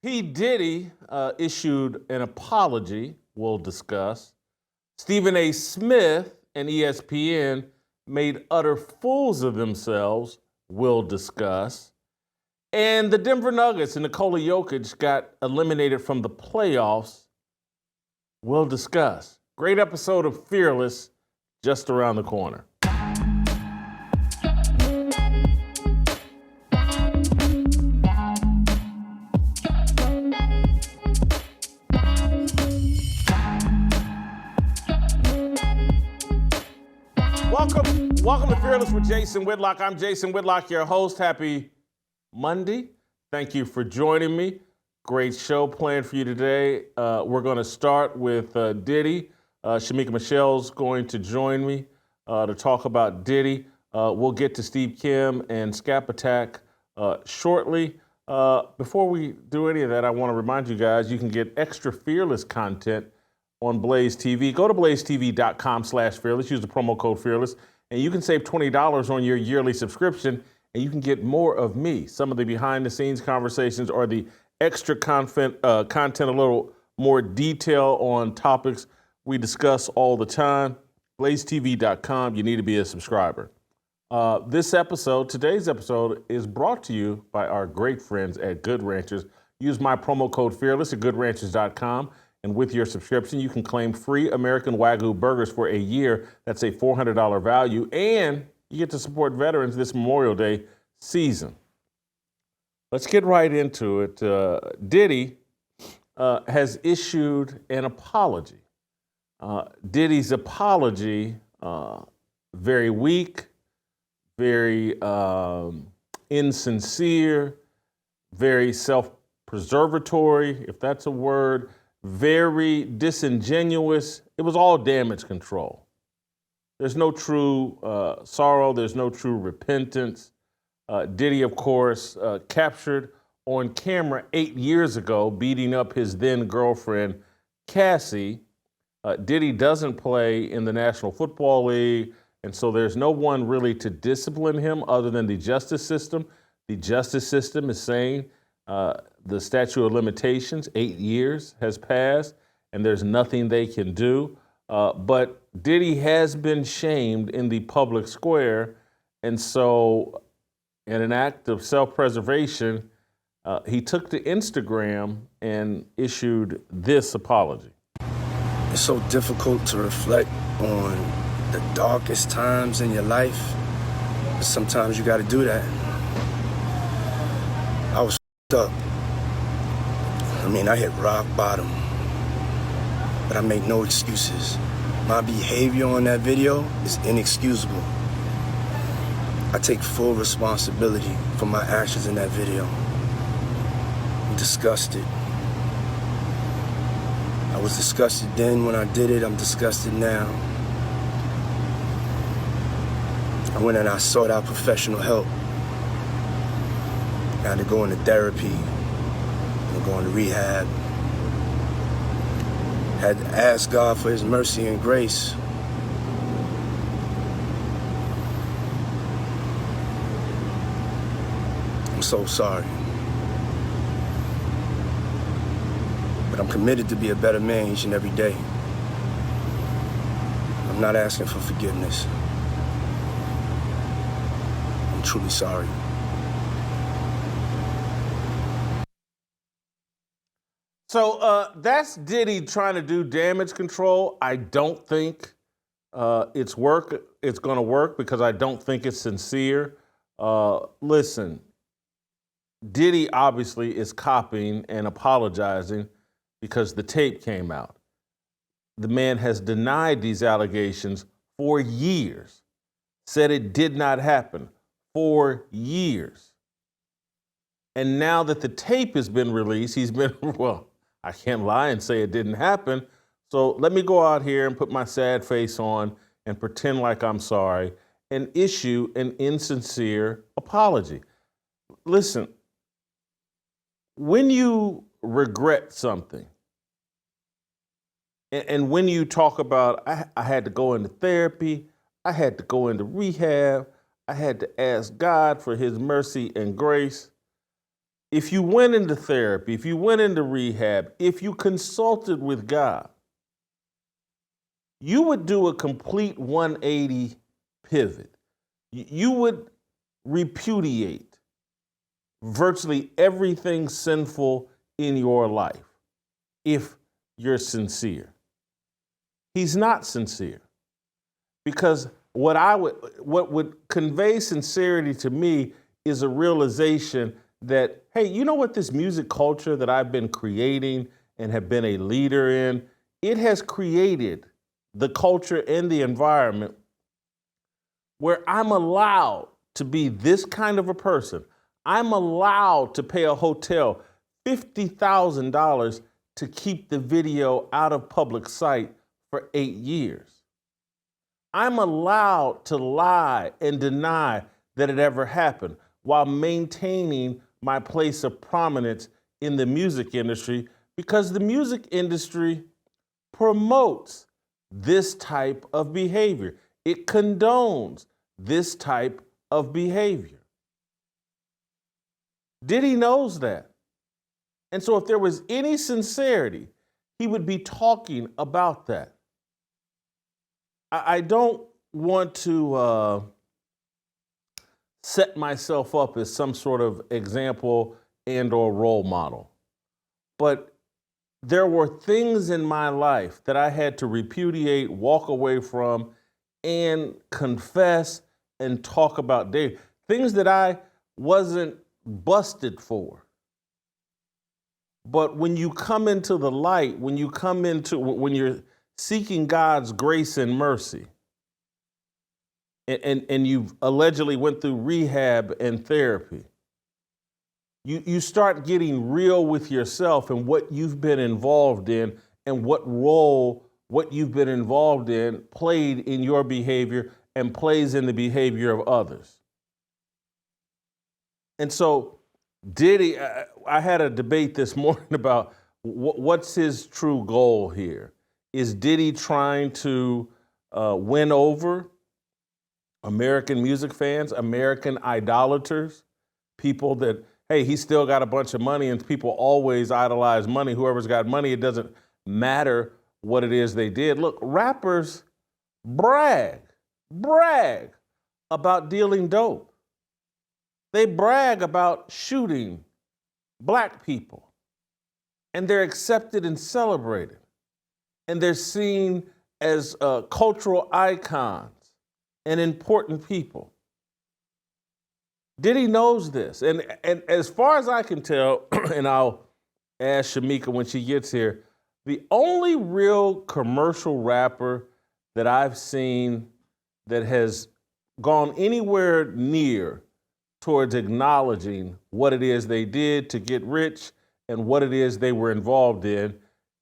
Diddy issued an apology. We'll discuss. Stephen A. Smith and ESPN made utter fools of themselves. We'll discuss. And the Denver Nuggets and Nikola Jokic got eliminated from the playoffs. We'll discuss. Great episode of Fearless just around the corner. Welcome to Fearless with Jason Whitlock. I'm Jason Whitlock, your host. Happy Monday. Thank you for joining me. Great show planned for you today. We're going to start with Diddy. Shemeka Michelle's going to join me to talk about Diddy. We'll get to Steve Kim and Skap Attack shortly. Before we do any of that, I want to remind you guys you can get extra Fearless content on blazetv. Go to blazetv.com/fearless. Use the promo code Fearless, and you can save $20 on your yearly subscription, and you can get more of me. Some of the behind-the-scenes conversations or the extra content, a little more detail on topics we discuss all the time. blazetv.com. You need to be a subscriber. Today's episode, is brought to you by our great friends at Good Ranchers. Use my promo code Fearless at goodranchers.com. And with your subscription, you can claim free American Wagyu burgers for a year. That's a $400 value. And you get to support veterans this Memorial Day season. Let's get right into it. Diddy has issued an apology. Diddy's apology, very weak, very insincere, very self-preservatory, if that's a word, very disingenuous. It was all damage control. There's no true sorrow. There's no true repentance. Diddy, of course, captured on camera 8 years ago, beating up his then girlfriend, Cassie. Diddy doesn't play in the National Football League, and so there's no one really to discipline him other than the justice system. The justice system is saying the statute of limitations, 8 years, has passed, and there's nothing they can do. But Diddy has been shamed in the public square, and so in an act of self-preservation, he took to Instagram and issued this apology. It's so difficult to reflect on the darkest times in your life, but sometimes you gotta do that. I was up. I hit rock bottom, but I make no excuses. My behavior on that video is inexcusable. I take full responsibility for my actions in that video. I'm disgusted. I was disgusted then when I did it. I'm disgusted now. I went and I sought out professional help. I had to go into therapy. Going to rehab. Had to ask God for his mercy and grace. I'm so sorry. But I'm committed to be a better man each and every day. I'm not asking for forgiveness. I'm truly sorry. So that's Diddy trying to do damage control. I don't think it's going to work because I don't think it's sincere. Listen, Diddy obviously is copying and apologizing because the tape came out. The man has denied these allegations for years, said it did not happen for years. And now that the tape has been released, he's been, I can't lie and say it didn't happen. So let me go out here and put my sad face on and pretend like I'm sorry and issue an insincere apology. Listen, when you regret something, and when you talk about, I had to go into therapy, I had to go into rehab, I had to ask God for his mercy and grace, if you went into therapy, if you went into rehab, if you consulted with God, you would do a complete 180 pivot. You would repudiate virtually everything sinful in your life if you're sincere. He's not sincere, because what would convey sincerity to me is a realization that, hey, you know what, this music culture that I've been creating and have been a leader in, it has created the culture and the environment where I'm allowed to be this kind of a person. I'm allowed to pay a hotel $50,000 to keep the video out of public sight for 8 years. I'm allowed to lie and deny that it ever happened while maintaining my place of prominence in the music industry, because the music industry promotes this type of behavior. It condones this type of behavior. Diddy knows that. And so if there was any sincerity, he would be talking about that. I don't want to set myself up as some sort of example and or role model, but there were things in my life that I had to repudiate, walk away from, and confess and talk about daily. Things that I wasn't busted for. But when you come into the light, when you're seeking God's grace and mercy, and you've allegedly went through rehab and therapy, you start getting real with yourself and what you've been involved in and what role what you've been involved in played in your behavior and plays in the behavior of others. And so Diddy, I had a debate this morning about what's his true goal here. Is Diddy trying to win over American music fans, American idolaters, people that, hey, he's still got a bunch of money and people always idolize money. Whoever's got money, it doesn't matter what it is they did. Look, rappers brag about dealing dope. They brag about shooting black people, and they're accepted and celebrated, and they're seen as cultural icons and important people. Diddy knows this, and as far as I can tell, and I'll ask Shemeka when she gets here, the only real commercial rapper that I've seen that has gone anywhere near towards acknowledging what it is they did to get rich and what it is they were involved in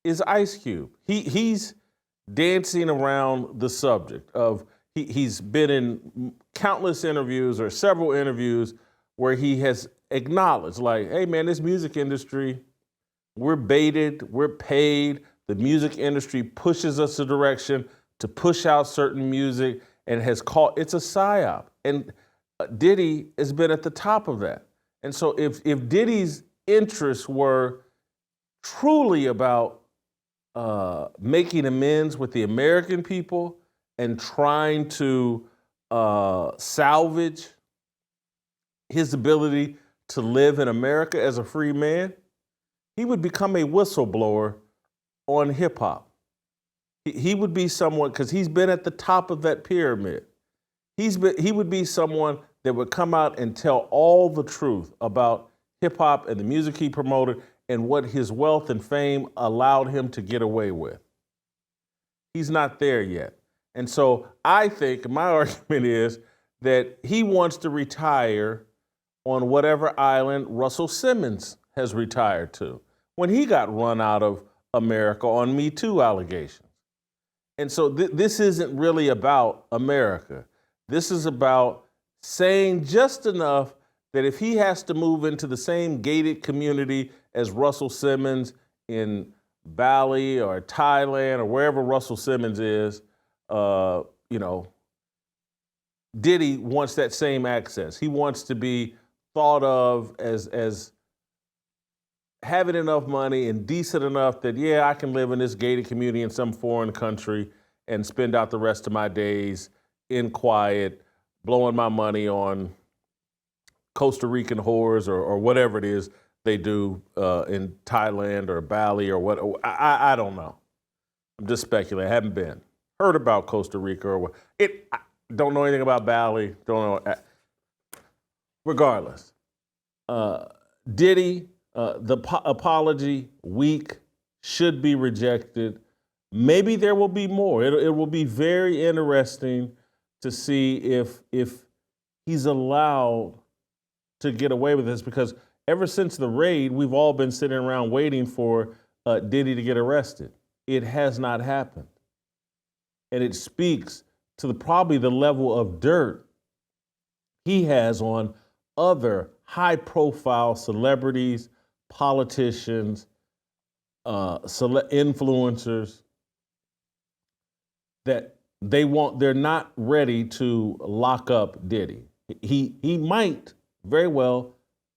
is Ice Cube. He's dancing around the subject of, he's been in countless interviews or several interviews where he has acknowledged, like, hey man, this music industry, we're baited, we're paid. The music industry pushes us a direction to push out certain music and has called, it's a psyop. And Diddy has been at the top of that. And so if Diddy's interests were truly about making amends with the American people and trying to salvage his ability to live in America as a free man, he would become a whistleblower on hip hop. He would be someone, because he's been at the top of that pyramid. He would be someone that would come out and tell all the truth about hip hop and the music he promoted and what his wealth and fame allowed him to get away with. He's not there yet. And so I think my argument is that he wants to retire on whatever island Russell Simmons has retired to when he got run out of America on Me Too allegations. And so this isn't really about America. This is about saying just enough that if he has to move into the same gated community as Russell Simmons in Bali or Thailand or wherever Russell Simmons is, Diddy wants that same access. He wants to be thought of as having enough money and decent enough that, yeah, I can live in this gated community in some foreign country and spend out the rest of my days in quiet, blowing my money on Costa Rican whores or whatever it is they do in Thailand or Bali or what. I don't know. I'm just speculating. I haven't been. Heard about Costa Rica or what. I don't know anything about Bali. Don't know. Regardless, Diddy, the apology, weak, should be rejected. Maybe there will be more. It will be very interesting to see if he's allowed to get away with this, because ever since the raid, we've all been sitting around waiting for Diddy to get arrested. It has not happened. And it speaks to probably the level of dirt he has on other high-profile celebrities, politicians, influencers, that they're not ready to lock up Diddy. He might very well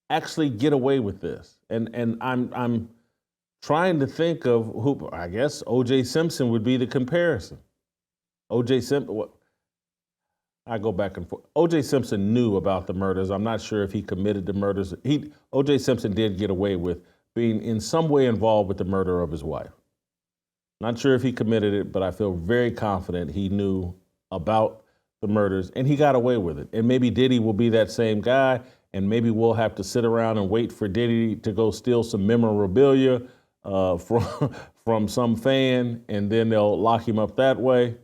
actually get away with this. And I'm trying to think of who. I guess O.J. Simpson would be the comparison. O.J. Simpson, I go back and forth. O.J. Simpson knew about the murders. I'm not sure if he committed the murders. O.J. Simpson did get away with being in some way involved with the murder of his wife. Not sure if he committed it, but I feel very confident he knew about the murders and he got away with it. And maybe Diddy will be that same guy, and maybe we'll have to sit around and wait for Diddy to go steal some memorabilia from some fan, and then they'll lock him up that way.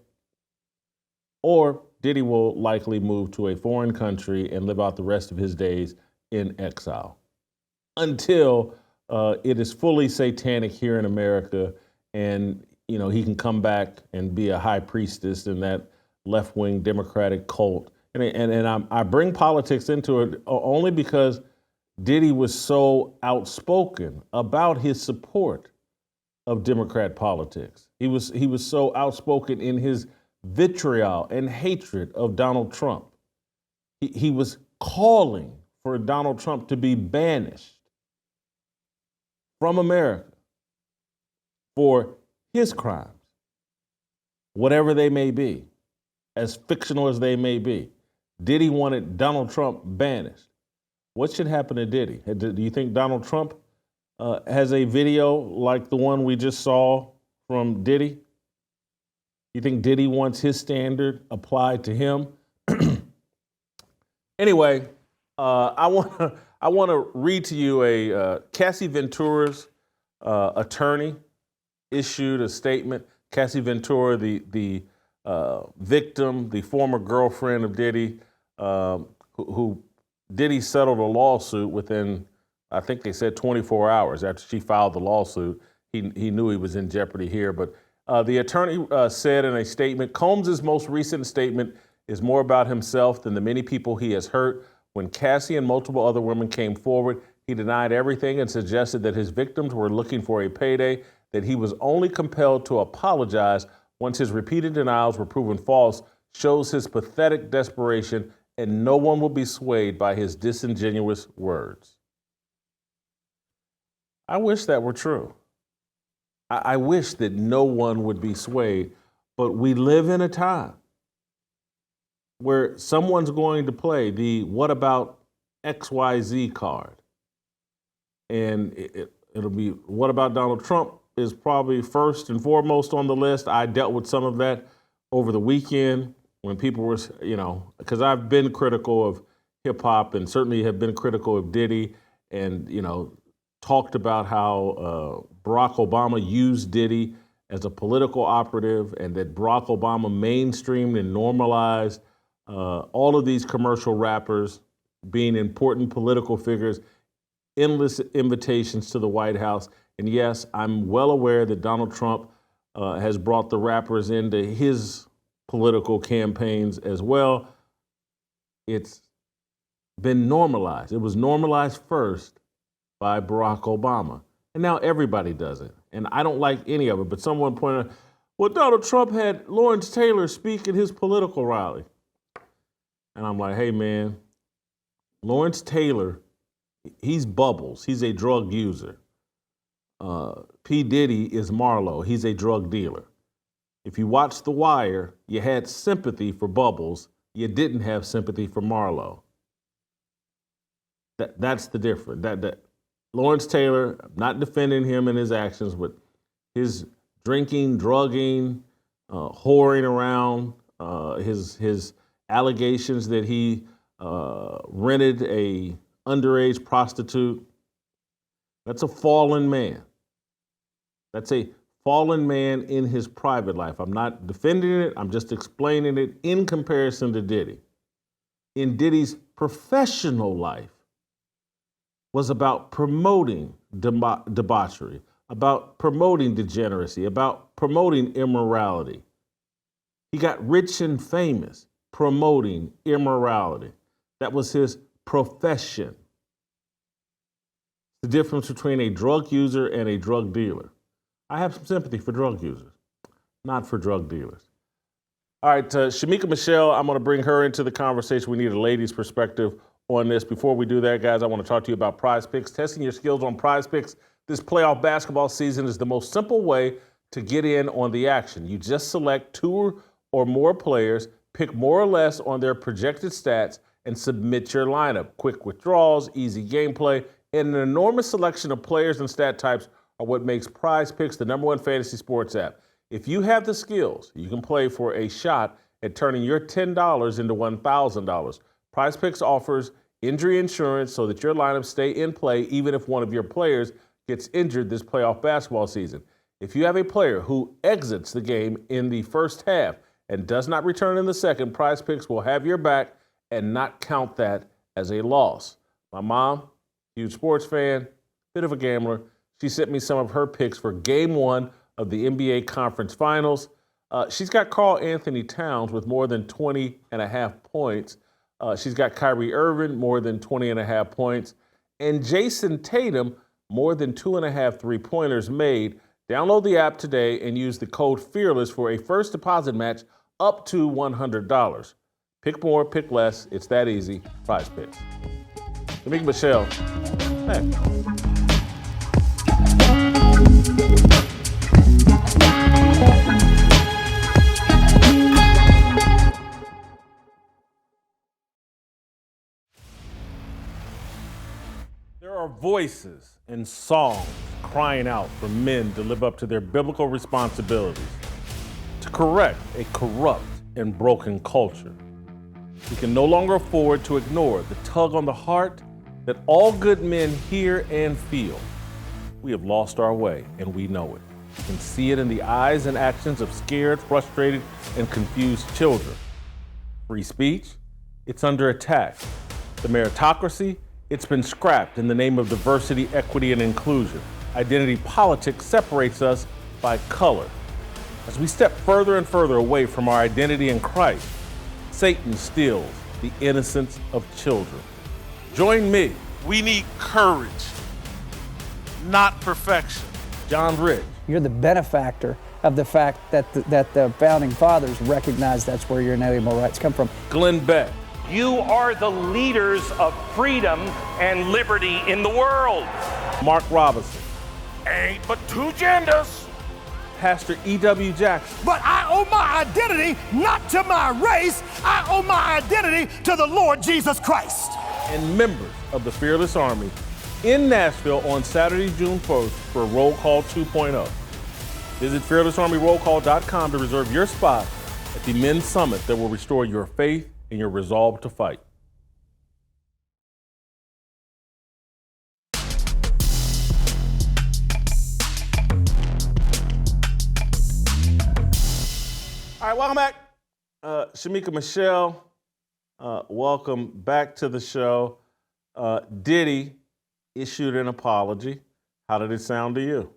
Or Diddy will likely move to a foreign country and live out the rest of his days in exile until it is fully satanic here in America, and he can come back and be a high priestess in that left-wing Democratic cult. And I bring politics into it only because Diddy was so outspoken about his support of Democrat politics. He was so outspoken in his vitriol and hatred of Donald Trump. He was calling for Donald Trump to be banished from America for his crimes, whatever they may be, as fictional as they may be. Diddy wanted Donald Trump banished. What should happen to Diddy? Do you think Donald Trump has a video like the one we just saw from Diddy? You think Diddy wants his standard applied to him? Anyway, I want to read to you a Cassie Ventura's attorney issued a statement. Cassie Ventura, the victim, the former girlfriend of Diddy, who Diddy settled a lawsuit within, I think they said 24 hours after she filed the lawsuit. He knew he was in jeopardy here, but the attorney said in a statement, Combs' most recent statement is more about himself than the many people he has hurt. When Cassie and multiple other women came forward, he denied everything and suggested that his victims were looking for a payday, that he was only compelled to apologize once his repeated denials were proven false, shows his pathetic desperation, and no one will be swayed by his disingenuous words. I wish that were true. I wish that no one would be swayed, but we live in a time where someone's going to play the what about XYZ card. And it'll be what about Donald Trump is probably first and foremost on the list. I dealt with some of that over the weekend when people were, because I've been critical of hip hop and certainly have been critical of Diddy and, talked about how Barack Obama used Diddy as a political operative and that Barack Obama mainstreamed and normalized all of these commercial rappers being important political figures, endless invitations to the White House. And yes, I'm well aware that Donald Trump has brought the rappers into his political campaigns as well. It's been normalized. It was normalized first by Barack Obama. And now everybody does it. And I don't like any of it, but someone pointed out, well, Donald Trump had Lawrence Taylor speak at his political rally. And I'm like, hey, man, Lawrence Taylor, he's bubbles. He's a drug user. P. Diddy is Marlo. He's a drug dealer. If you watch The Wire, you had sympathy for Bubbles. You didn't have sympathy for Marlo. That's the difference. That Lawrence Taylor, I'm not defending him and his actions, but his drinking, drugging, whoring around, his allegations that he rented a underage prostitute. That's a fallen man. That's a fallen man in his private life. I'm not defending it. I'm just explaining it in comparison to Diddy. In Diddy's professional life was about promoting debauchery, about promoting degeneracy, about promoting immorality. He got rich and famous promoting immorality. That was his profession. The difference between a drug user and a drug dealer. I have some sympathy for drug users, not for drug dealers. All right, Shemeka Michelle, I'm going to bring her into the conversation. We need a lady's perspective on this. Before we do that, guys, I want to talk to you about Prize Picks. Testing your skills on Prize Picks this playoff basketball season is the most simple way to get in on the action. You just select two or more players, pick more or less on their projected stats, and submit your lineup. Quick withdrawals, easy gameplay, and an enormous selection of players and stat types are what makes Prize Picks the #1 fantasy sports app. If you have the skills, you can play for a shot at turning your $10 into $1,000. Prize Picks offers injury insurance so that your lineups stay in play even if one of your players gets injured this playoff basketball season. If you have a player who exits the game in the first half and does not return in the second, Prize Picks will have your back and not count that as a loss. My mom, huge sports fan, bit of a gambler. She sent me some of her picks for game one of the NBA Conference Finals. She's got Karl Anthony Towns with more than 20.5 points. She's got Kyrie Irving, more than 20.5 points. And Jason Tatum, more than 2.5 three-pointers made. Download the app today and use the code FEARLESS for a first deposit match up to $100. Pick more, pick less. It's that easy. Prize Picks. Shemeka Michelle. Hey. There are voices and songs crying out for men to live up to their biblical responsibilities, to correct a corrupt and broken culture. We can no longer afford to ignore the tug on the heart that all good men hear and feel. We have lost our way, and we know it. You can see it in the eyes and actions of scared, frustrated, and confused children. Free speech, it's under attack. The meritocracy, it's been scrapped in the name of diversity, equity, and inclusion. Identity politics separates us by color. As we step further and further away from our identity in Christ, Satan steals the innocence of children. Join me. We need courage, not perfection. John Rich. You're the benefactor of the fact that the founding fathers recognized that's where your inalienable rights come from. Glenn Beck. You are the leaders of freedom and liberty in the world. Mark Robinson. Ain't but two genders. Pastor E.W. Jackson. But I owe my identity not to my race. I owe my identity to the Lord Jesus Christ. And members of the Fearless Army in Nashville on Saturday, June 1st for Roll Call 2.0. Visit fearlessarmyrollcall.com to reserve your spot at the men's summit that will restore your faith and your resolve to fight. All right, welcome back. Shemeka Michelle, welcome back to the show. Diddy issued an apology. How did it sound to you?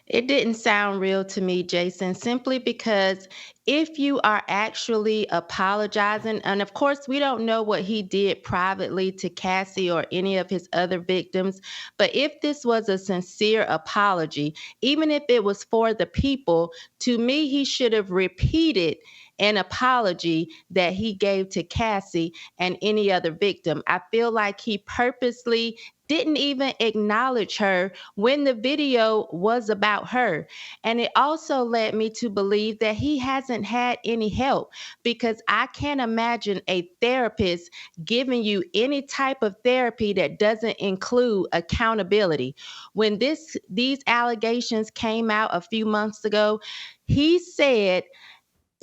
It didn't sound real to me, Jason, simply because if you are actually apologizing, and of course, we don't know what he did privately to Cassie or any of his other victims, but if this was a sincere apology, even if it was for the people, to me, he should have repeated an apology that he gave to Cassie and any other victim. I feel like he purposely didn't even acknowledge her when the video was about her. And it also led me to believe that he hasn't had any help, because I can't imagine a therapist giving you any type of therapy that doesn't include accountability. When these allegations came out a few months ago, he said,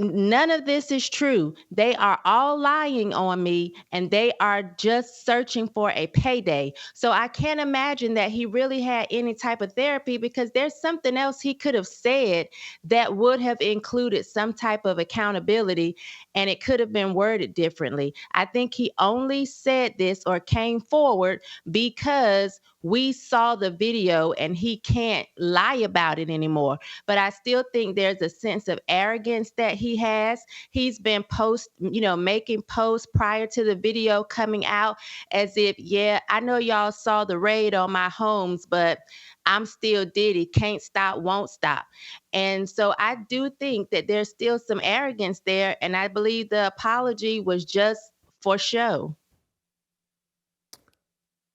none of this is true. They are all lying on me, and they are just searching for a payday. So I can't imagine that he really had any type of therapy, because there's something else he could have said that would have included some type of accountability, and it could have been worded differently. I think he only said this or came forward because we saw the video and he can't lie about it anymore. But I still think there's a sense of arrogance that he has. He's been making posts prior to the video coming out as if, yeah, I know y'all saw the raid on my homes, but I'm still Diddy, can't stop, won't stop. And so I do think that there's still some arrogance there. And I believe the apology was just for show.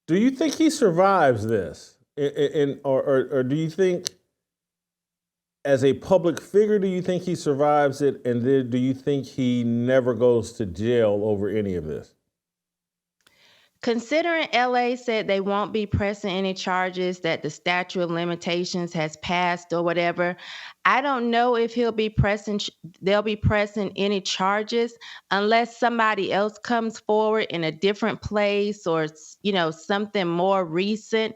Do you think he survives this? Or do you think, as a public figure, do you think he survives it? And then do you think he never goes to jail over any of this? Considering LA said they won't be pressing any charges, that the statute of limitations has passed or whatever, I don't know if they'll be pressing any charges unless somebody else comes forward in a different place or, something more recent.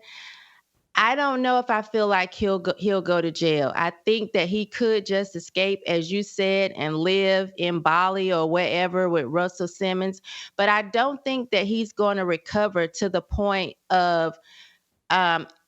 I don't know if I feel like he'll go to jail. I think that he could just escape, as you said, and live in Bali or wherever with Russell Simmons. But I don't think that he's going to recover to the point of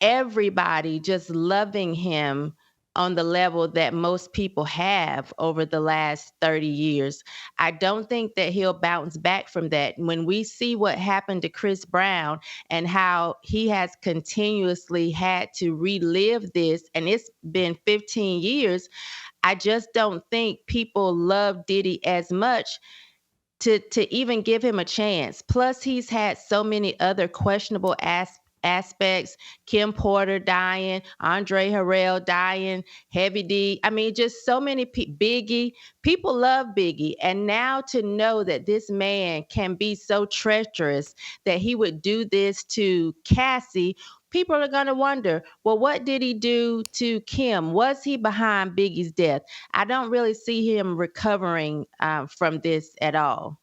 everybody just loving him on the level that most people have over the last 30 years. I don't think that he'll bounce back from that. When we see what happened to Chris Brown and how he has continuously had to relive this, and it's been 15 years, I just don't think people love Diddy as much to even give him a chance. Plus, he's had so many other questionable aspects. Kim Porter dying, Andre Harrell dying, Heavy D. I mean, just so many Biggie. People love Biggie. And now to know that this man can be so treacherous that he would do this to Cassie, people are going to wonder, well, what did he do to Kim? Was he behind Biggie's death? I don't really see him recovering from this at all.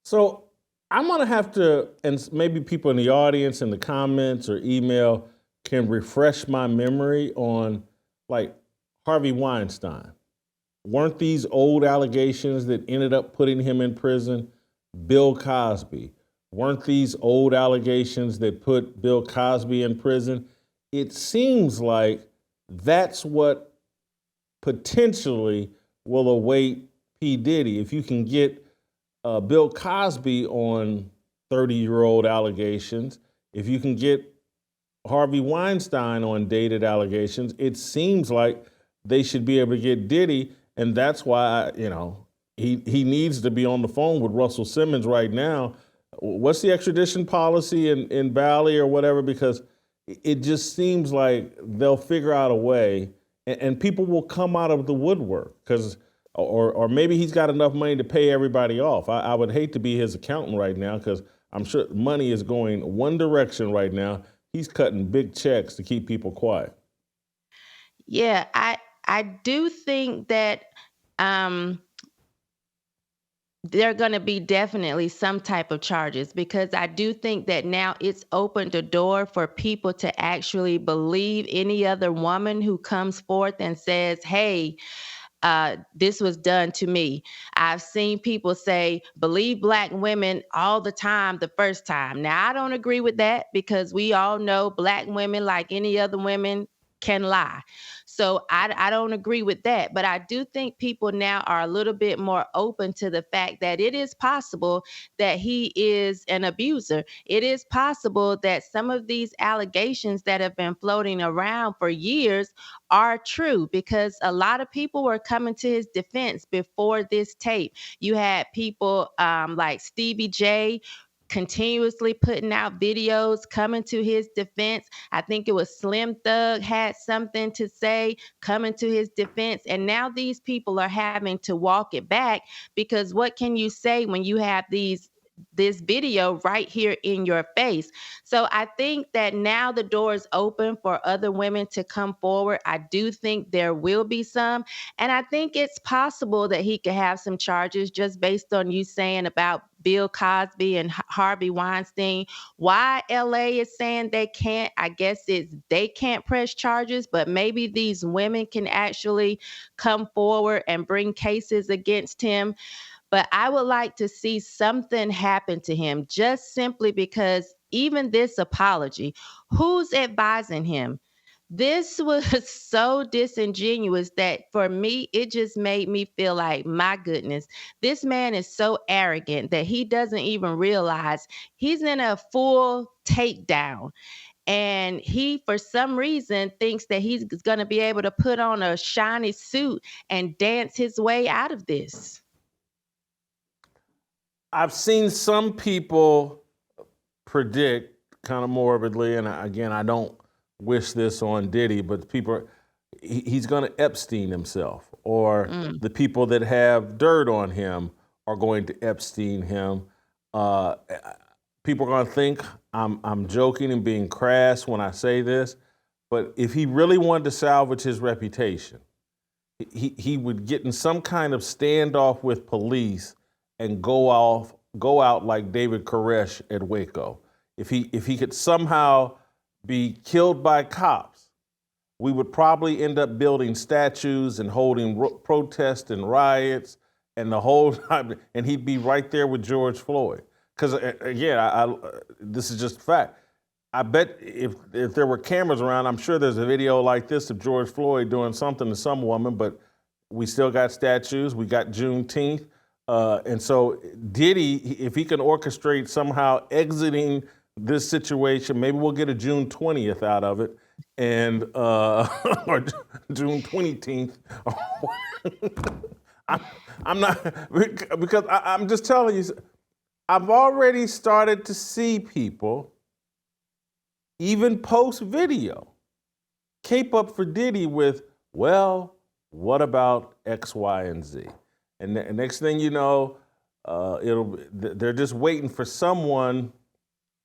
So I'm going to have to, and maybe people in the audience in the comments or email can refresh my memory on, like, Harvey Weinstein. Weren't these old allegations that ended up putting him in prison? Bill Cosby. Weren't these old allegations that put Bill Cosby in prison? It seems like that's what potentially will await P. Diddy. If you can get Bill Cosby on 30-year-old allegations, if you can get Harvey Weinstein on dated allegations, it seems like they should be able to get Diddy, and that's why, he needs to be on the phone with Russell Simmons right now. What's the extradition policy in Bali or whatever? Because it just seems like they'll figure out a way, and people will come out of the woodwork because. Or maybe he's got enough money to pay everybody off. I would hate to be his accountant right now because I'm sure money is going one direction right now. He's cutting big checks to keep people quiet. Yeah, I do think that there are going to be definitely some type of charges, because I do think that now it's opened the door for people to actually believe any other woman who comes forth and says, hey, this was done to me. I've seen people say, believe Black women all the time the first time. Now, I don't agree with that, because we all know Black women, like any other women, can lie. So I don't agree with that. But I do think people now are a little bit more open to the fact that it is possible that he is an abuser. It is possible that some of these allegations that have been floating around for years are true, because a lot of people were coming to his defense before this tape. You had people like Stevie J continuously putting out videos coming to his defense. I think it was Slim Thug had something to say coming to his defense. And now these people are having to walk it back, because what can you say when you have this video right here in your face? So I think that now the door is open for other women to come forward. I do think there will be some. And I think it's possible that he could have some charges just based on you saying about Bill Cosby and Harvey Weinstein. Why LA is saying they can't, I guess it's they can't press charges, but maybe these women can actually come forward and bring cases against him. But I would like to see something happen to him, just simply because even this apology, who's advising him? This was so disingenuous that for me, it just made me feel like, my goodness, this man is so arrogant that he doesn't even realize he's in a full takedown. And he, for some reason, thinks that he's going to be able to put on a shiny suit and dance his way out of this. I've seen some people predict kind of morbidly, and again, I don't wish this on Diddy, but people, he's going to Epstein himself, or the people that have dirt on him are going to Epstein him. People are going to think I'm joking and being crass when I say this, but if he really wanted to salvage his reputation, he would get in some kind of standoff with police and go out like David Koresh at Waco. If he could somehow be killed by cops, we would probably end up building statues and holding protests and riots and the whole time, and he'd be right there with George Floyd. Because again, this is just a fact. I bet if there were cameras around, I'm sure there's a video like this of George Floyd doing something to some woman, but we still got statues, we got Juneteenth. And so Diddy, if he can orchestrate somehow exiting this situation, maybe we'll get a June 20th out of it, and or June 20th. I'm not, because I'm just telling you, I've already started to see people, even post video, cape up for Diddy with, well, what about X, Y, and Z? And next thing you know, they're just waiting for someone.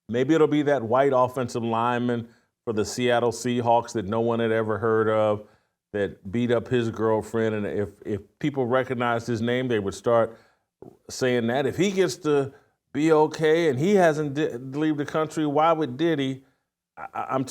Maybe it'll be that white offensive lineman for the Seattle Seahawks that no one had ever heard of, that beat up his girlfriend. And if people recognized his name, they would start saying that. If he gets to be okay and he hasn't leave the country, why would Diddy?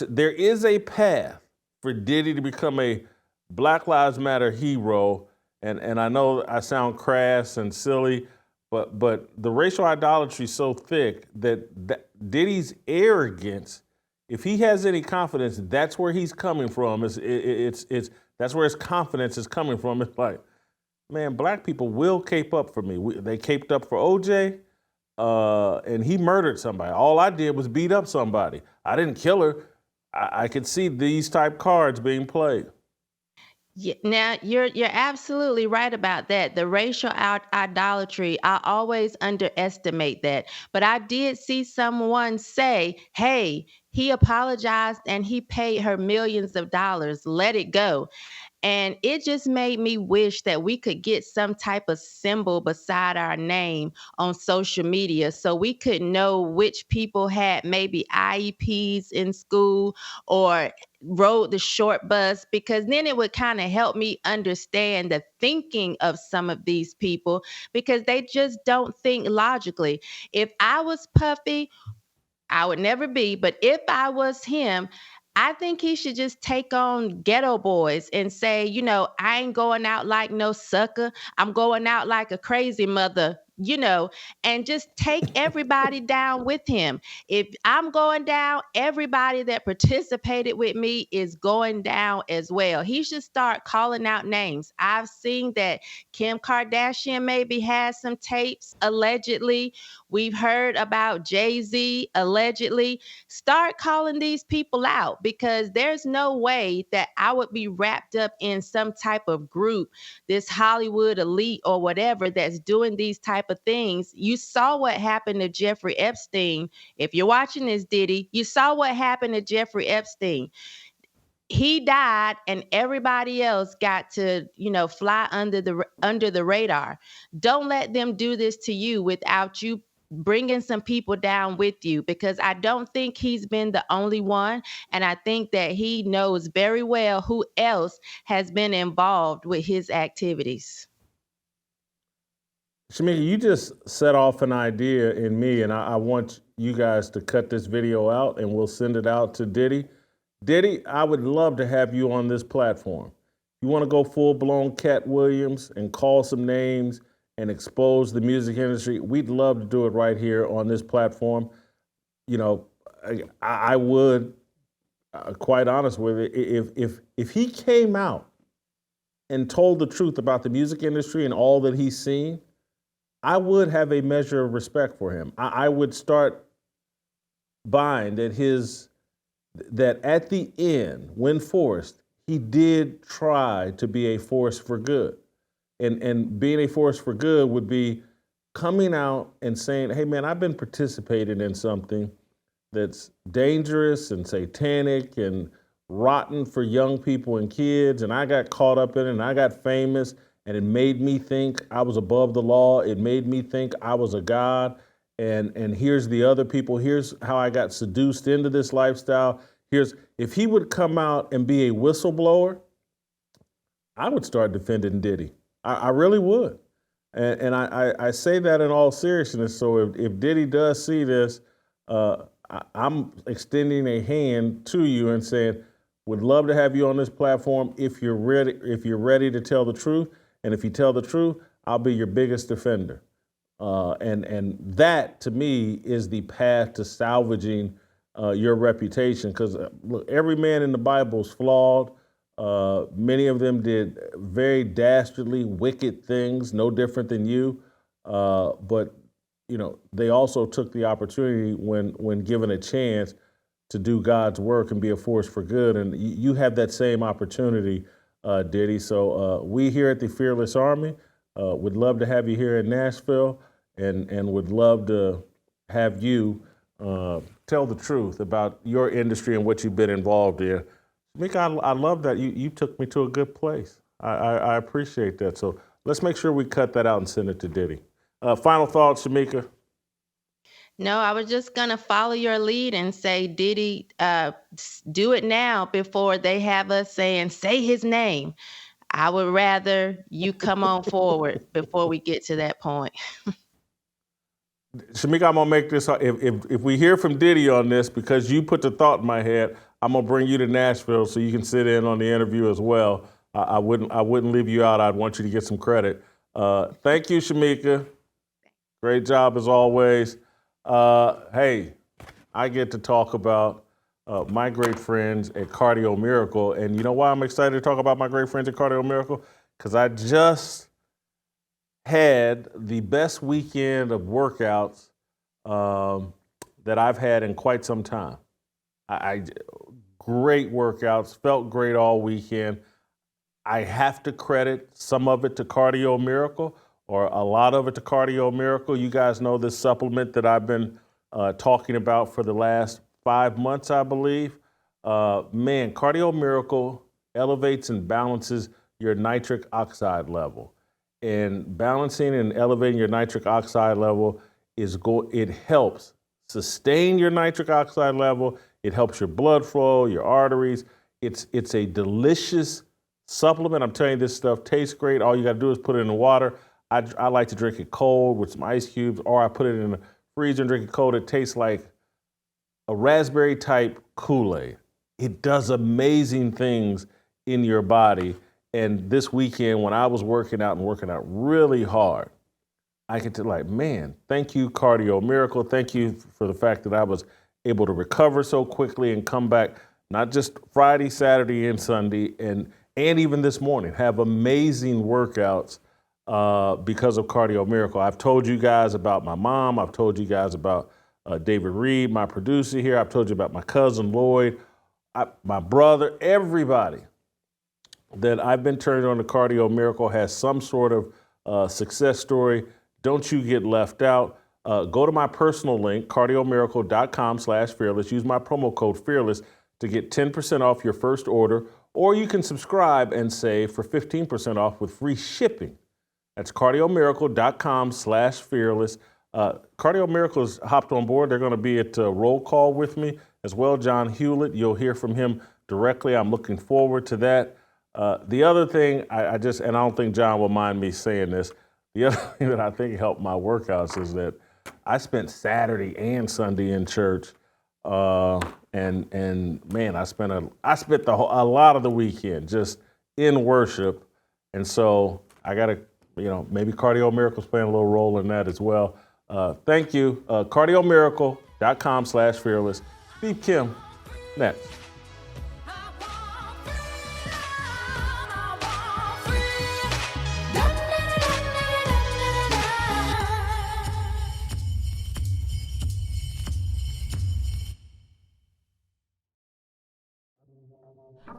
There is a path for Diddy to become a Black Lives Matter hero. And I know I sound crass and silly, but the racial idolatry is so thick that Diddy's arrogance, if he has any confidence, that's where he's coming from. That's where his confidence is coming from. It's like, man, black people will cape up for me. They caped up for OJ, and he murdered somebody. All I did was beat up somebody. I didn't kill her. I could see these type cards being played. Yeah, now you're absolutely right about that. The racial idolatry, I always underestimate that. But I did see someone say, "Hey, he apologized and he paid her millions of dollars. Let it go." And it just made me wish that we could get some type of symbol beside our name on social media so we could know which people had maybe IEPs in school or rode the short bus, because then it would kind of help me understand the thinking of some of these people, because they just don't think logically. If I was Puffy, I would never be, but if I was him, I think he should just take on Ghetto Boys and say, I ain't going out like no sucker. I'm going out like a crazy mother and just take everybody down with him. If I'm going down, everybody that participated with me is going down as well. He should start calling out names. I've seen that Kim Kardashian maybe has some tapes, allegedly. We've heard about Jay-Z, allegedly. Start calling these people out, because there's no way that I would be wrapped up in some type of group, this Hollywood elite or whatever, that's doing these type of things. You saw what happened to Jeffrey Epstein. If you're watching this, Diddy, you saw what happened to Jeffrey Epstein. He died and everybody else got to, fly under the radar. Don't let them do this to you without you bringing some people down with you, because I don't think he's been the only one. And I think that he knows very well who else has been involved with his activities. Shemeka, you just set off an idea in me, and I want you guys to cut this video out and we'll send it out to Diddy. Diddy, I would love to have you on this platform. You want to go full-blown Cat Williams and call some names and expose the music industry? We'd love to do it right here on this platform. I would, quite honest with it, if he came out and told the truth about the music industry and all that he's seen, I would have a measure of respect for him. I would start buying that at the end, when forced, he did try to be a force for good. And being a force for good would be coming out and saying, hey man, I've been participating in something that's dangerous and satanic and rotten for young people and kids, and I got caught up in it and I got famous, and it made me think I was above the law. It made me think I was a god. And here's the other people. Here's how I got seduced into this lifestyle. If he would come out and be a whistleblower, I would start defending Diddy. I really would. And I say that in all seriousness. So if Diddy does see this, I'm extending a hand to you and saying, would love to have you on this platform if you're ready to tell the truth. And if you tell the truth, I'll be your biggest defender. And that, to me, is the path to salvaging your reputation. Because, look, every man in the Bible is flawed. Many of them did very dastardly, wicked things, no different than you. But, they also took the opportunity when given a chance to do God's work and be a force for good. And you have that same opportunity, Diddy. So we here at the Fearless Army would love to have you here in Nashville, and would love to have you tell the truth about your industry and what you've been involved in. Shemeka, I love that you took me to a good place. I appreciate that. So let's make sure we cut that out and send it to Diddy. Final thoughts, Shemeka? No, I was just going to follow your lead and say, Diddy, do it now before they have us saying, say his name. I would rather you come on forward before we get to that point. Shemeka, I'm going to make this, if we hear from Diddy on this, because you put the thought in my head, I'm going to bring you to Nashville so you can sit in on the interview as well. I wouldn't leave you out. I'd want you to get some credit. Thank you, Shemeka. Great job as always. Hey, I get to talk about my great friends at Cardio Miracle. And you know why I'm excited to talk about my great friends at Cardio Miracle? Because I just had the best weekend of workouts that I've had in quite some time. Great workouts, felt great all weekend. I have to credit some of it to Cardio Miracle, or a lot of it to Cardio Miracle. You guys know this supplement that I've been talking about for the last 5 months, I believe. Man, Cardio Miracle elevates and balances your nitric oxide level. And balancing and elevating your nitric oxide level it helps sustain your nitric oxide level. It helps your blood flow, your arteries. It's a delicious supplement. I'm telling you, this stuff tastes great. All you got to do is put it in the water. I like to drink it cold with some ice cubes, or I put it in the freezer and drink it cold. It tastes like a raspberry type Kool-Aid. It does amazing things in your body. And this weekend, when I was working out really hard, I get to like, man, thank you, Cardio Miracle. Thank you for the fact that I was able to recover so quickly and come back, not just Friday, Saturday, and Sunday, and even this morning, have amazing workouts because of Cardio Miracle. I've told you guys about my mom. I've told you guys about David Reed, my producer here. I've told you about my cousin Lloyd, my brother, everybody that I've been turning on to Cardio Miracle has some sort of success story. Don't you get left out. Go to my personal link, cardiomiracle.com/fearless. Use my promo code fearless to get 10% off your first order, or you can subscribe and save for 15% off with free shipping. That's cardiomiracle.com/fearless. Cardio Miracle's hopped on board. They're going to be at Roll Call with me as well. John Hewlett, you'll hear from him directly. I'm looking forward to that. The other thing, I don't think John will mind me saying this, the other thing that I think helped my workouts is that I spent Saturday and Sunday in church, and man, I spent a lot of the weekend just in worship, and so I got to, maybe Cardio Miracle's playing a little role in that as well. Thank you, cardiomiracle.com/fearless. Steve Kim, next.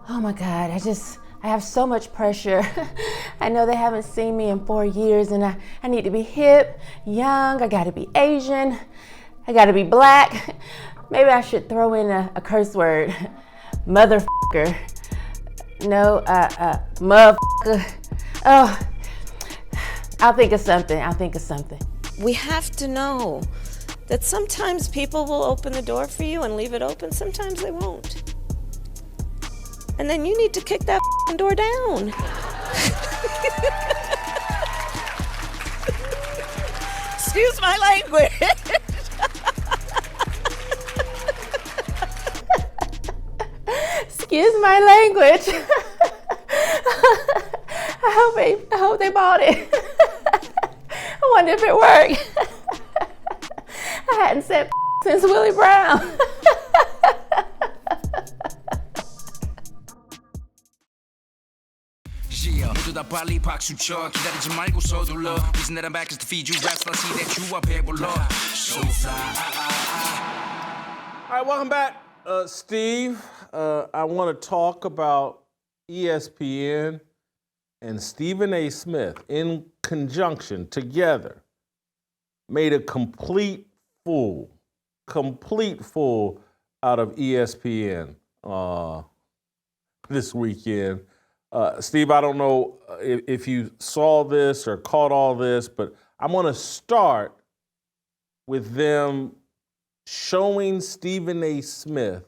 Oh my God, I have so much pressure. I know they haven't seen me in 4 years, and I need to be hip, young, I gotta be Asian, I gotta be black. Maybe I should throw in a curse word. Motherfucker. No, motherfucker. Oh, I'll think of something. We have to know that sometimes people will open the door for you and leave it open, sometimes they won't. And then you need to kick that door down. Excuse my language. Excuse my language. I hope they bought it. I wonder if it worked. I hadn't said since Willie Brown. 다 빨리 박수 쳐 기다리지 말고 서둘러 Reason that I'm back is to feed you raps I see that you are 배불러 So fly All right, welcome back. Steve, I want to talk about ESPN and Stephen A. Smith in conjunction together made a complete fool out of ESPN this weekend. Steve, I don't know if you saw this or caught all this, but I want to start with them showing Stephen A. Smith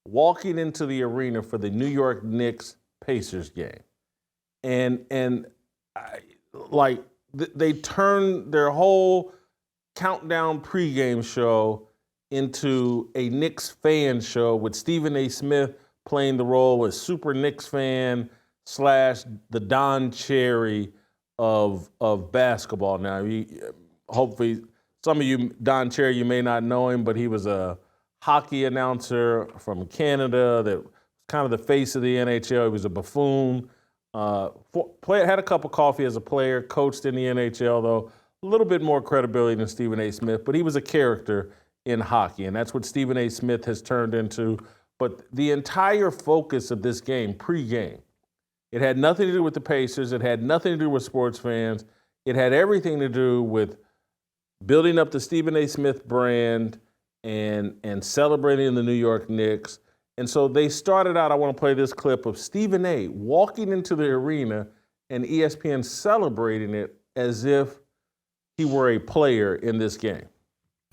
walking into the arena for the New York Knicks Pacers game. And they turned their whole countdown pregame show into a Knicks fan show with Stephen A. Smith playing the role as super Knicks fan / the Don Cherry of basketball. Now, hopefully, some of you, Don Cherry, you may not know him, but he was a hockey announcer from Canada that was kind of the face of the NHL. He was a buffoon. Had a cup of coffee as a player, coached in the NHL, though. A little bit more credibility than Stephen A. Smith, but he was a character in hockey, and that's what Stephen A. Smith has turned into. But the entire focus of this game, pregame, it had nothing to do with the Pacers. It had nothing to do with sports fans. It had everything to do with building up the Stephen A. Smith brand and celebrating the New York Knicks. And so they started out, I want to play this clip of Stephen A. walking into the arena and ESPN celebrating it as if he were a player in this game.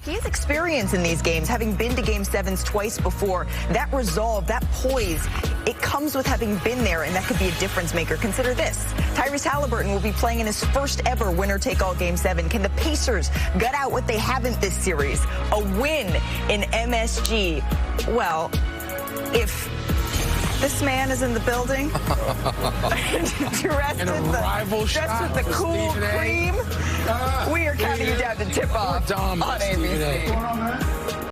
He has experience in these games, having been to Game 7s twice before. That resolve, that poise, it comes with having been there, and that could be a difference maker. Consider this. Tyrese Halliburton will be playing in his first ever winner-take-all Game 7. Can the Pacers gut out what they haven't this series? A win in MSG. Well, if the Remorse man is in the building. Dressed And a rival shot with the for cool Stephen A. cream. We are counting you down to tip off on ABC.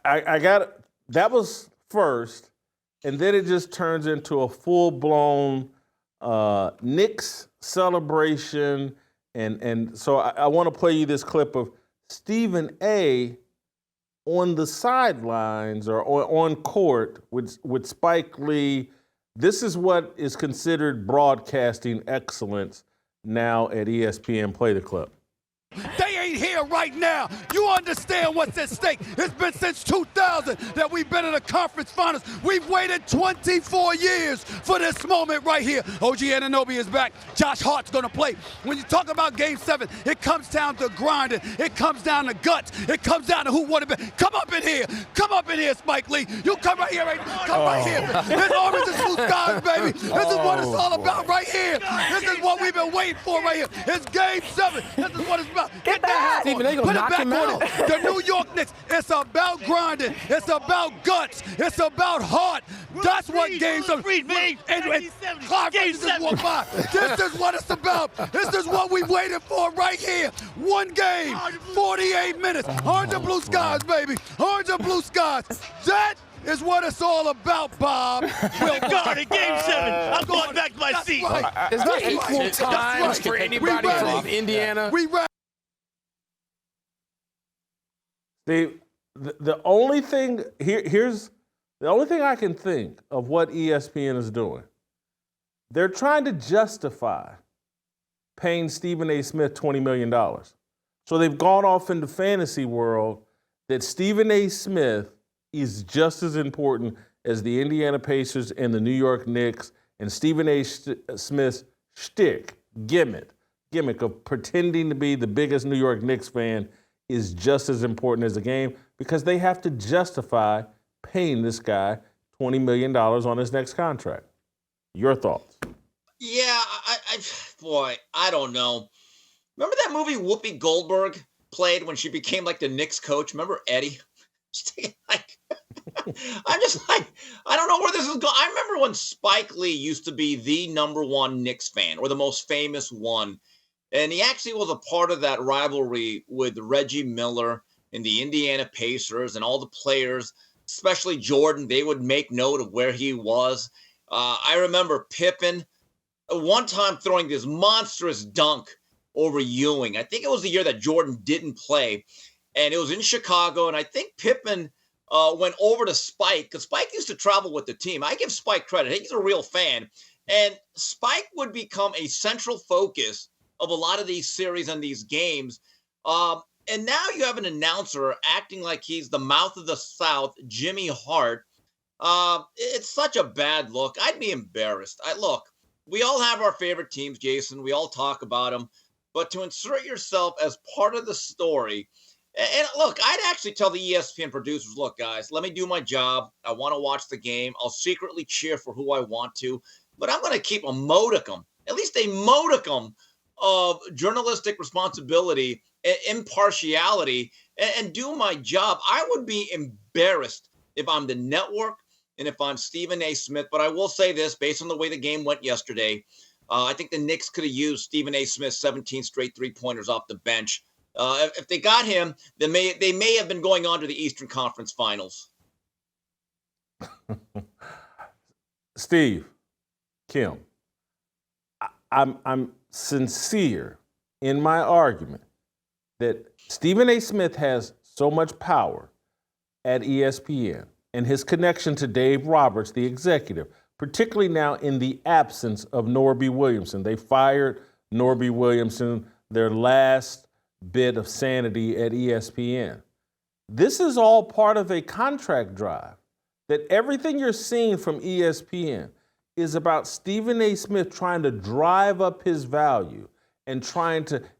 I got that was first, and then it just turns into a full-blown Knicks celebration, and so I want to play you this clip of Stephen A. on the sidelines or on court with Spike Lee. This is what is considered broadcasting excellence now at ESPN. Play the clip. They ain't here right now. You understand what's at stake. It's been since 2000 that we've been in the conference finals. We've waited 24 years for this moment right here. OG Anunoby is back. Josh Hart's going to play. When you talk about Game 7, it comes down to grinding. It comes down to guts. It comes down to who would have been. Come up in here. Come up in here, Spike Lee. You come right here. Come right here. It's orange and blue skies, baby. This is what it's all about right here. This is what we've been waiting for right here. It's Game 7. This is what it's about. Get that hat on. Put it back on it. The New York Knicks, it's about grinding. It's about guts. It's about heart. That's what games are. And Clark just walked by. This is what it's about. This is what we waited for right here. One game, 48 minutes. Orange and blue skies, baby. Orange and blue skies. That is what it's all about, Bob. We'll guard in Game 7. I'm going back to my seat. Right. There's not equal times for anybody from Indiana. Steve, the only thing here's the only thing I can think of what ESPN is doing. They're trying to justify paying Stephen A. Smith $20 million. So they've gone off in the fantasy world that Stephen A. Smith is just as important as the Indiana Pacers and the New York Knicks, and Stephen A. Smith's shtick, gimmick of pretending to be the biggest New York Knicks fan is just as important as the game because they have to justify paying this guy $20 million on his next contract. Your thoughts? Yeah, I don't know. Remember that movie Whoopi Goldberg played when she became like the Knicks coach? Remember Eddie? I'm just like, I don't know where this is going. I remember when Spike Lee used to be the #1 Knicks fan or the most famous one. And he actually was a part of that rivalry with Reggie Miller and the Indiana Pacers and all the players, especially Jordan. They would make note of where he was. I remember Pippen one time throwing this monstrous dunk over Ewing. I think it was the year that Jordan didn't play. And it was in Chicago. And I think Pippen went over to Spike because Spike used to travel with the team. I give Spike credit. He's a real fan. And Spike would become a central focus of a lot of these series and these games. And now you have an announcer acting like he's the mouth of the South, Jimmy Hart. It's such a bad look. I'd be embarrassed. Look, we all have our favorite teams, Jason. We all talk about them. But to insert yourself as part of the story, and look, I'd actually tell the ESPN producers, look, guys, let me do my job. I want to watch the game. I'll secretly cheer for who I want to. But I'm going to keep a modicum, at least a modicum, of journalistic responsibility and impartiality and do my job. I would be embarrassed if I'm the network and if I'm Stephen A. Smith. But I will say this, based on the way the game went yesterday, I think the Knicks could have used Stephen A. Smith's 17 straight three-pointers off the bench. If they got him, they may have been going on to the Eastern Conference Finals. Steve, Kim, I'm sincere in my argument that Stephen A. Smith has so much power at ESPN and his connection to Dave Roberts, the executive, particularly now in the absence of Norby Williamson. They fired Norby Williamson, their last bit of sanity at ESPN. This is all part of a contract drive that everything you're seeing from ESPN is about Stephen A. Smith trying to drive up his value and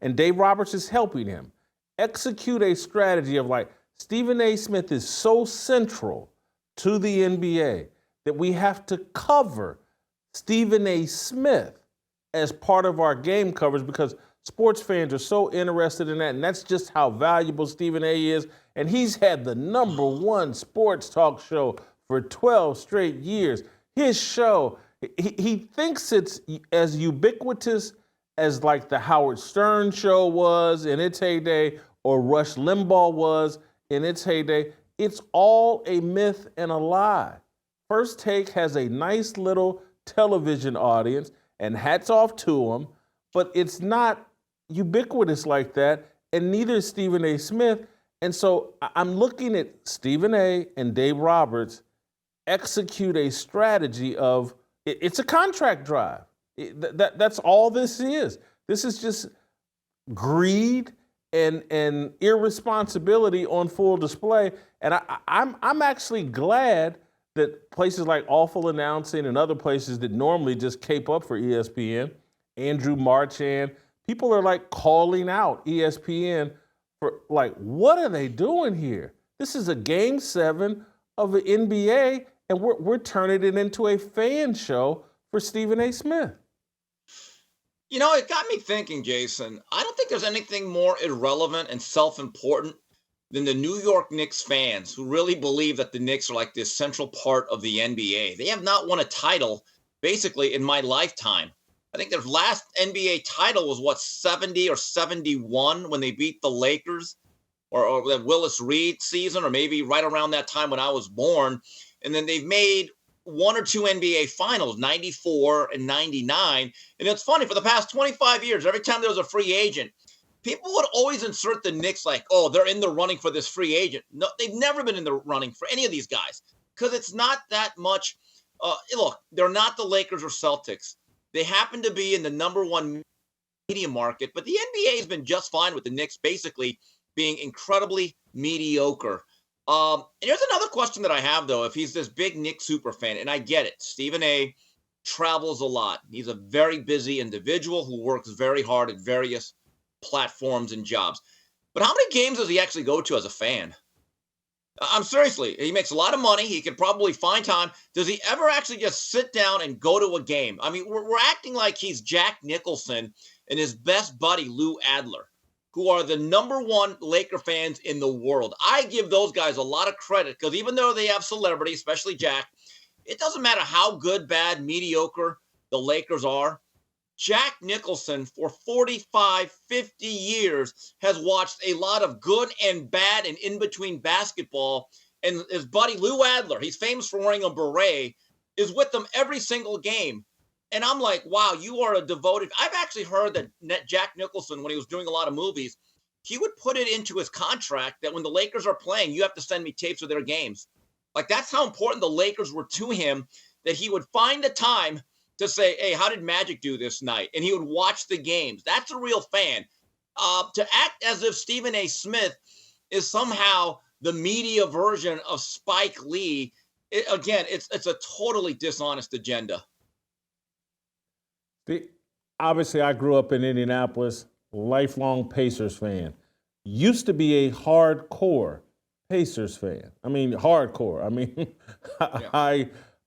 and Dave Roberts is helping him execute a strategy of like, Stephen A. Smith is so central to the NBA that we have to cover Stephen A. Smith as part of our game coverage because sports fans are so interested in that, and that's just how valuable Stephen A. is. And he's had the #1 sports talk show for 12 straight years. His show, he thinks it's as ubiquitous as like the Howard Stern show was in its heyday or Rush Limbaugh was in its heyday. It's all a myth and a lie. First Take has a nice little television audience, and hats off to them, but it's not ubiquitous like that, and neither is Stephen A. Smith. And so I'm looking at Stephen A. and Dave Roberts execute a strategy of, it's a contract drive. That's all this is. This is just greed and irresponsibility on full display. And I'm actually glad that places like Awful Announcing and other places that normally just cape up for ESPN, Andrew Marchand, people are like calling out ESPN for like, what are they doing here? This is a game 7 of the NBA, and we're turning it into a fan show for Stephen A. Smith. You know, it got me thinking, Jason. I don't think there's anything more irrelevant and self-important than the New York Knicks fans who really believe that the Knicks are like this central part of the NBA. They have not won a title, basically, in my lifetime. I think their last NBA title was, 70 or 71 when they beat the Lakers, or the Willis Reed season, or maybe right around that time when I was born. And then they've made 1 or 2 NBA finals, 94 and 99. And it's funny, for the past 25 years, every time there was a free agent, people would always insert the Knicks like, oh, they're in the running for this free agent. No, they've never been in the running for any of these guys because it's not that much. Look, they're not the Lakers or Celtics. They happen to be in the number 1 media market, but the NBA has been just fine with the Knicks basically being incredibly mediocre. And here's another question that I have, though. If he's this big Knicks super fan, and I get it, Stephen A. travels a lot. He's a very busy individual who works very hard at various platforms and jobs. But how many games does he actually go to as a fan? I'm seriously, he makes a lot of money. He could probably find time. Does he ever actually just sit down and go to a game? I mean, we're acting like he's Jack Nicholson and his best buddy, Lou Adler, who are the number 1 Laker fans in the world. I give those guys a lot of credit because even though they have celebrity, especially Jack, it doesn't matter how good, bad, mediocre the Lakers are. Jack Nicholson, for 45, 50 years, has watched a lot of good and bad and in-between basketball. And his buddy Lou Adler, he's famous for wearing a beret, is with them every single game. And I'm like, wow, you are a devoted. I've actually heard that Jack Nicholson, when he was doing a lot of movies, he would put it into his contract that when the Lakers are playing, you have to send me tapes of their games. Like, that's how important the Lakers were to him, that he would find the time to say, hey, how did Magic do this night? And he would watch the games. That's a real fan. To act as if Stephen A. Smith is somehow the media version of Spike Lee, it's a totally dishonest agenda. Obviously, I grew up in Indianapolis, lifelong Pacers fan. Used to be a hardcore Pacers fan. I mean, hardcore. I mean,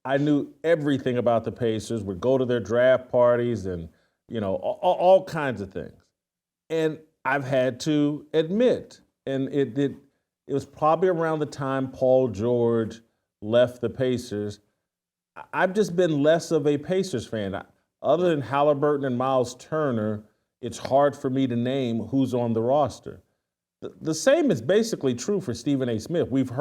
I knew everything about the Pacers, would go to their draft parties and, you know, all kinds of things. And I've had to admit, and it was probably around the time Paul George left the Pacers, I've just been less of a Pacers fan. Other than Halliburton and Miles Turner, it's hard for me to name who's on the roster. The same is basically true for Stephen A. Smith. We've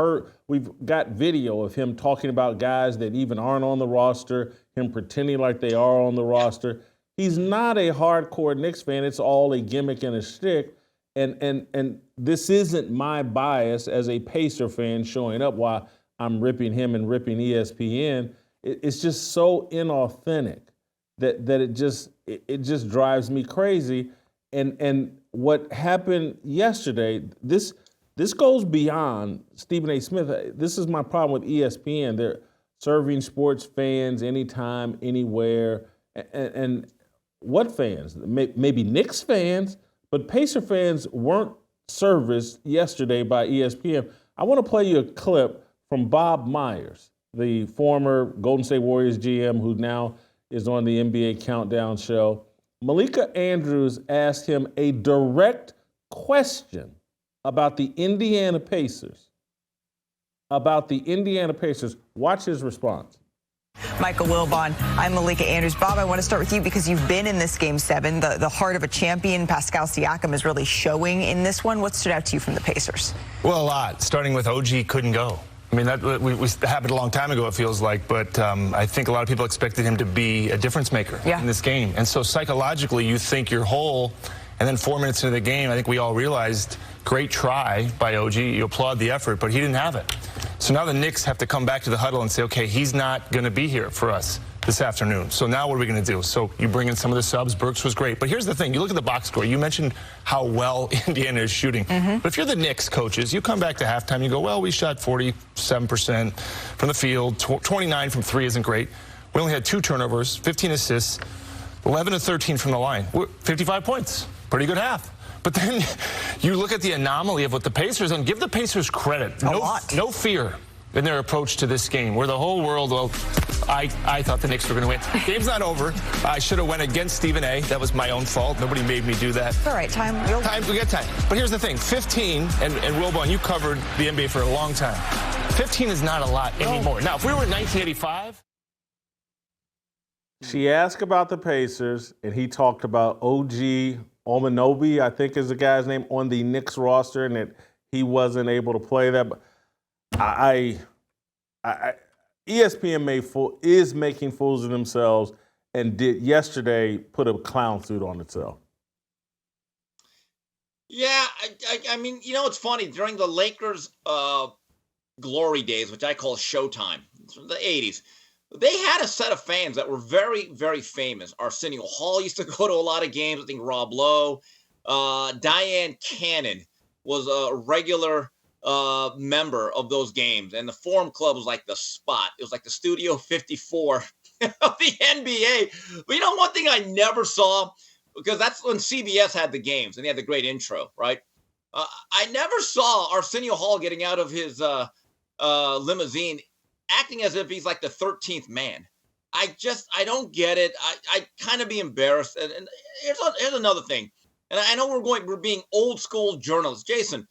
got video of him talking about guys that even aren't on the roster, him pretending like they are on the roster. He's not a hardcore Knicks fan. It's all a gimmick and a shtick. And this isn't my bias as a Pacer fan showing up while I'm ripping him and ripping ESPN. It's just so inauthentic that it just drives me crazy. And what happened yesterday, this goes beyond Stephen A. Smith. This is my problem with ESPN. They're serving sports fans anytime, anywhere. And what fans? Maybe Knicks fans, but Pacer fans weren't serviced yesterday by ESPN. I want to play you a clip from Bob Myers, the former Golden State Warriors GM who now is on the NBA Countdown show. Malika Andrews asked him a direct question about the Indiana Pacers. about the Indiana Pacers. Watch his response. Michael Wilbon, I'm Malika Andrews. Bob, I want to start with you because you've been in this Game 7. The heart of a champion, Pascal Siakam, is really showing in this one. What stood out to you from the Pacers? Well, a lot. Starting with OG couldn't go. I mean, that happened a long time ago, it feels like, but I think a lot of people expected him to be a difference maker in this game. And so psychologically, you think you're whole, and then 4 minutes into the game, I think we all realized, great try by OG, you applaud the effort, but he didn't have it. So now the Knicks have to come back to the huddle and say, okay, he's not going to be here for us this afternoon. So now what are we going to do? So you bring in some of the subs. Burks was great. But here's the thing. You look at the box score. You mentioned how well Indiana is shooting. But if you're the Knicks coaches, you come back to halftime, you go, well, we shot 47% from the field. 29 from 3 isn't great. We only had 2 turnovers, 15 assists, 11 of 13 from the line. 55 points. Pretty good half. But then you look at the anomaly of what the Pacers done. Give the Pacers credit. No fear in their approach to this game, where the whole world, well, I thought the Knicks were going to win. Game's not over. I should have went against Stephen A. That was my own fault. Nobody made me do that. All right, time. We get time. But here's the thing. 15, and Wilbon, you covered the NBA for a long time. 15 is not a lot anymore. Now, if we were in 1985. She asked about the Pacers, and he talked about OG Anunoby, I think is the guy's name, on the Knicks roster, and that he wasn't able to play that. But ESPN is making fools of themselves, and did yesterday put a clown suit on itself. Yeah, I mean, you know, it's funny. During the Lakers' glory days, which I call Showtime, the 80s, they had a set of fans that were very, very famous. Arsenio Hall used to go to a lot of games. I think Rob Lowe. Diane Cannon was a regular member of those games. And the Forum Club was like the spot. It was like the Studio 54 of the NBA. But you know, one thing I never saw, because that's when CBS had the games and they had the great intro, right? I never saw Arsenio Hall getting out of his limousine acting as if he's like the 13th man. I don't get it. I kind of be embarrassed. And here's another thing. And I know we're being old school journalists. Jason,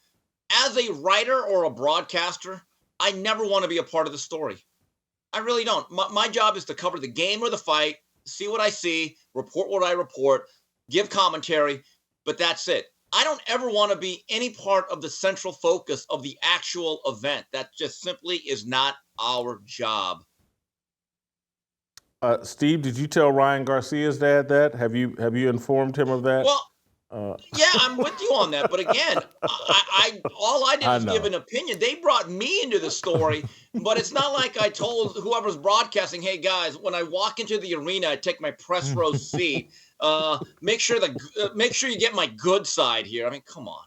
as a writer or a broadcaster, I never want to be a part of the story. I really don't. My job is to cover the game or the fight, see what I see, report what I report, give commentary, but that's it. I don't ever want to be any part of the central focus of the actual event. That just simply is not our job. Steve, did you tell Ryan Garcia's dad that? Have you informed him of that? Well, yeah, I'm with you on that. But again, all I did was give an opinion. They brought me into the story, but it's not like I told whoever's broadcasting, hey guys, when I walk into the arena, I take my press row seat. Make sure you get my good side here. I mean, come on.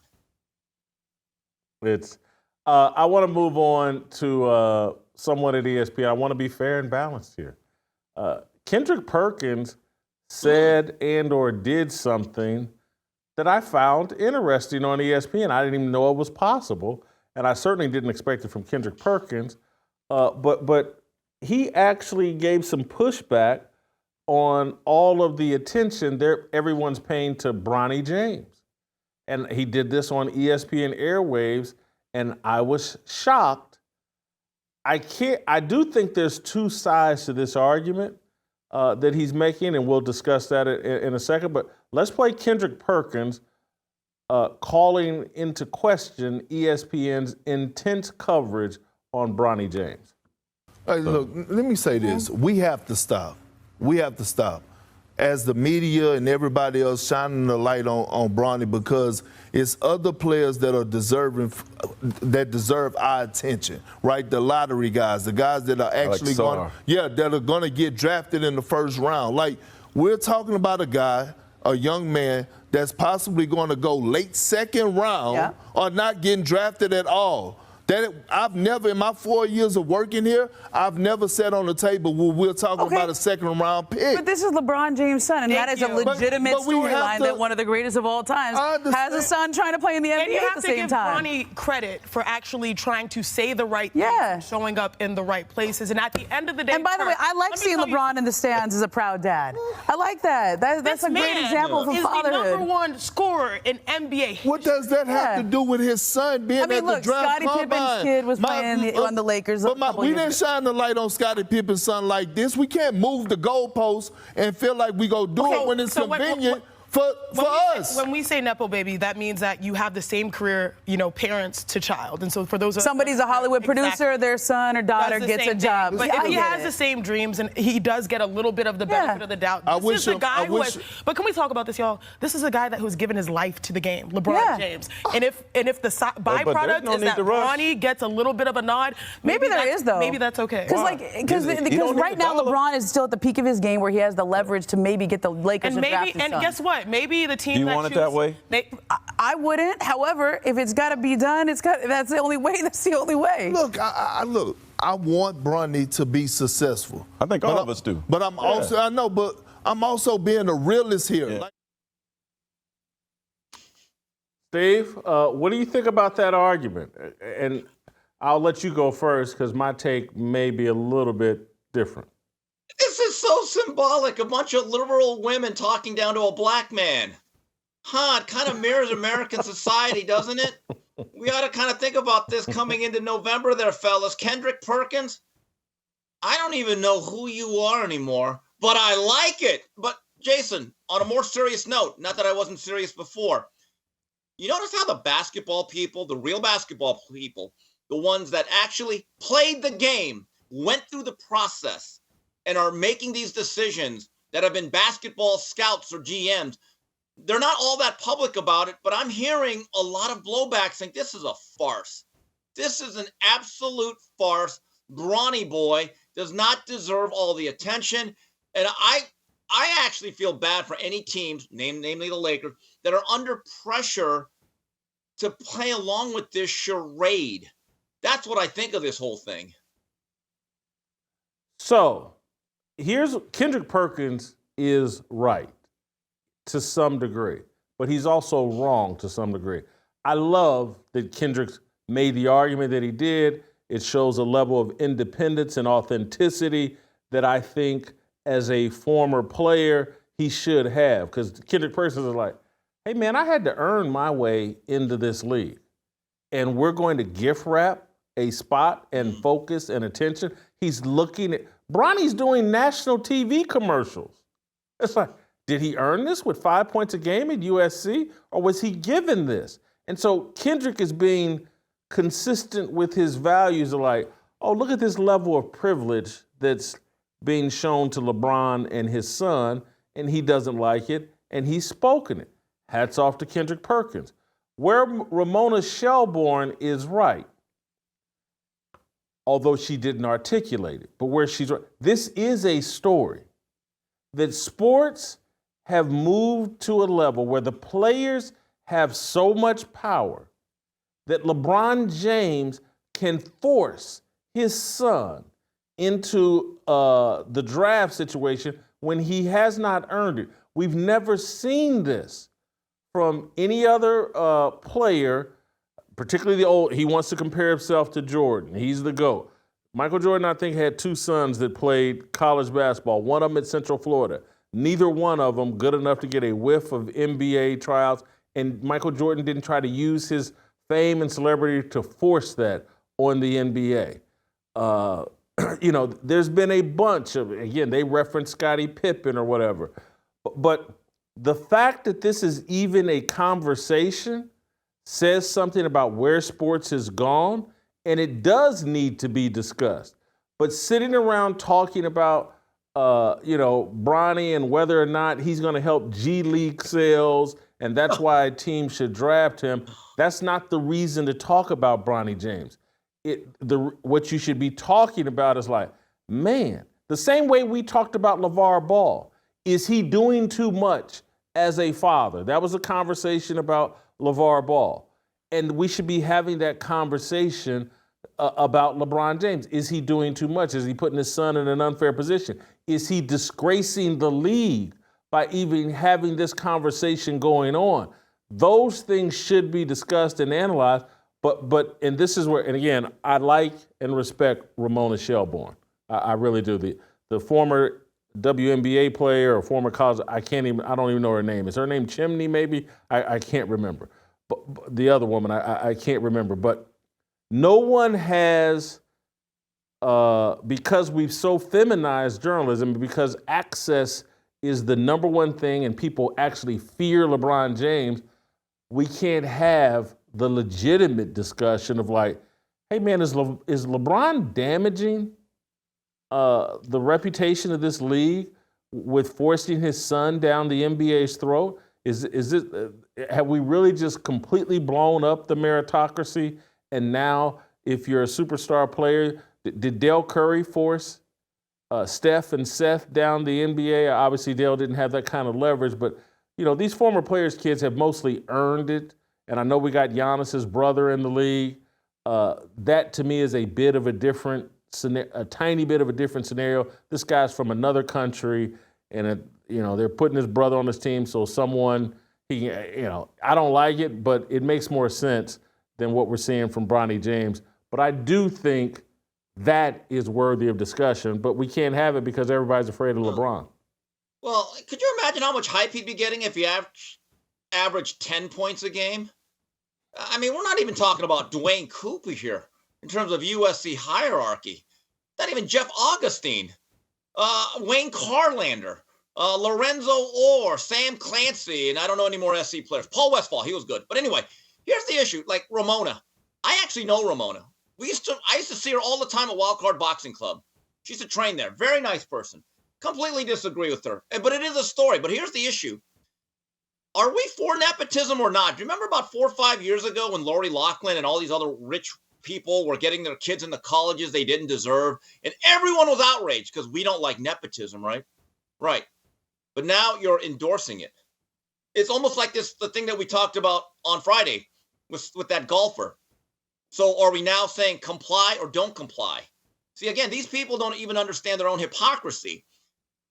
I want to move on to someone at ESPN. I want to be fair and balanced here. Kendrick Perkins said and or did something that I found interesting on ESPN. I didn't even know it was possible, and I certainly didn't expect it from Kendrick Perkins. But he actually gave some pushback on all of the attention everyone's paying to Bronny James. And he did this on ESPN airwaves, and I was shocked. I do think there's two sides to this argument that he's making, and we'll discuss that in a second. But let's play Kendrick Perkins calling into question ESPN's intense coverage on Bronny James. Hey, look, let me say this. We have to stop. We have to stop. As the media and everybody else shining the light on Bronny, because it's other players that are deserve our attention, right? The lottery guys, the guys that are actually going to get drafted in the first round. Like, we're talking about a young man that's possibly going to go late second round or not getting drafted at all. I've never, in my 4 years of working here, I've never sat on the table where we're talking about a second round pick. But this is LeBron James' son, and that is a legitimate storyline that one of the greatest of all times has a son trying to play in the NBA at the same time. And you have to give Bronny credit for actually trying to say the right things and showing up in the right places. And at the end of the day, and by the way, I like seeing LeBron in the stands as a proud dad. I like that. That's a great example of fatherhood. Is the #1 scorer in NBA history. What does that have to do with his son being at the draft club? Pippen's kid was playing on the Lakers. But we didn't shine the light on Scottie Pippen's son like this. We can't move the goalposts and feel like we go do it when it's convenient. For us. When we say Nepo baby, that means that you have the same career, parents to child. And so for those somebody's a Hollywood producer, their son or daughter gets a job. But if he has the same dreams and he does get a little bit of the benefit of the doubt, this is a guy who has, but can we talk about this, y'all? This is a guy who's given his life to the game, LeBron James. And if the byproduct is that Bronny gets a little bit of a nod, maybe there is though. Maybe that's okay. Because right now LeBron is still at the peak of his game where he has the leverage to maybe get the Lakers and to draft his son. And guess what? Maybe the team. Do you want it that way? I wouldn't. However, if it's got to be done, that's the only way. That's the only way. Look, I want Bronny to be successful. I think all of us do. But I'm also being a realist here. Yeah. Steve, what do you think about that argument? And I'll let you go first because my take may be a little bit different. This is so symbolic. A bunch of liberal women talking down to a black man. It kind of mirrors American society, doesn't it? We ought to kind of think about this coming into November there, fellas. Kendrick, Perkins, I don't even know who you are anymore, but I like it. But Jason, on a more serious note, not that I wasn't serious before, you notice how the basketball people, the real basketball people, the ones that actually played the game, went through the process, and are making these decisions that have been basketball scouts or GMs, they're not all that public about it, but I'm hearing a lot of blowback saying this is a farce. This is an absolute farce. Bronny boy does not deserve all the attention. And I actually feel bad for any teams, namely the Lakers, that are under pressure to play along with this charade. That's what I think of this whole thing. So, Kendrick Perkins is right to some degree, but he's also wrong to some degree. I love that Kendrick made the argument that he did. It shows a level of independence and authenticity that I think as a former player he should have, because Kendrick Perkins is like, hey man, I had to earn my way into this league, and we're going to gift wrap a spot and focus and attention. He's looking at Bronny's doing national TV commercials. It's like, did he earn this with 5 points a game at USC, or was he given this? And so Kendrick is being consistent with his values of like, oh, look at this level of privilege that's being shown to LeBron and his son, and he doesn't like it, and he's spoken it. Hats off to Kendrick Perkins. Where Ramona Shelburne is right, although she didn't articulate it, but where she's right. This is a story that sports have moved to a level where the players have so much power that LeBron James can force his son into the draft situation when he has not earned it. We've never seen this from any other player, particularly the old. He wants to compare himself to Jordan. He's the GOAT. Michael Jordan, I think, had two sons that played college basketball, one of them at Central Florida. Neither one of them good enough to get a whiff of NBA tryouts, and Michael Jordan didn't try to use his fame and celebrity to force that on the NBA. There's been a bunch of, again, they reference Scottie Pippen or whatever, but the fact that this is even a conversation says something about where sports has gone, and it does need to be discussed. But sitting around talking about, Bronny and whether or not he's going to help G League sales, and that's why a team should draft him, that's not the reason to talk about Bronny James. What you should be talking about is like, man, the same way we talked about LeVar Ball. Is he doing too much as a father? That was a conversation about LeVar Ball. And we should be having that conversation about LeBron James. Is he doing too much? Is he putting his son in an unfair position? Is he disgracing the league by even having this conversation going on? Those things should be discussed and analyzed. And this is where, and again, I like and respect Ramona Shelburne. I really do. The former WNBA player or former college, I don't even know her name. Is her name Chimney maybe? I can't remember. But the other woman, I can't remember. But No one has, because we've so feminized journalism, because access is the number one thing and people actually fear LeBron James, we can't have the legitimate discussion of like, hey man, is LeBron damaging the reputation of this league with forcing his son down the NBA's throat? Have we really just completely blown up the meritocracy? And now, if you're a superstar player, did Dale Curry force Steph and Seth down the NBA? Obviously, Dale didn't have that kind of leverage, but these former players' kids have mostly earned it. And I know we got Giannis's brother in the league. That to me is a bit of a different, a tiny bit of a different scenario. This guy's from another country, and they're putting his brother on his team, so someone I don't like it, but it makes more sense than what we're seeing from Bronny James. But I do think that is worthy of discussion, but we can't have it because everybody's afraid of LeBron. Well, could you imagine how much hype he'd be getting if he averaged 10 points a game? I mean, we're not even talking about Dwayne Cooper here in terms of USC hierarchy. Not even Jeff Augustine, Wayne Carlander, Lorenzo Orr, Sam Clancy, and I don't know any more SC players. Paul Westphal, he was good. But anyway, here's the issue. Like Ramona, I actually know Ramona. I used to see her all the time at Wildcard Boxing Club. She used to train there. Very nice person. Completely disagree with her. But it is a story. But here's the issue. Are we for nepotism or not? Do you remember about 4 or 5 years ago when Lori Loughlin and all these other rich people were getting their kids into colleges they didn't deserve? And everyone was outraged because we don't like nepotism, right? Right. But now you're endorsing it. It's almost like the thing that we talked about on Friday with that golfer. So are we now saying comply or don't comply? See, again, these people don't even understand their own hypocrisy.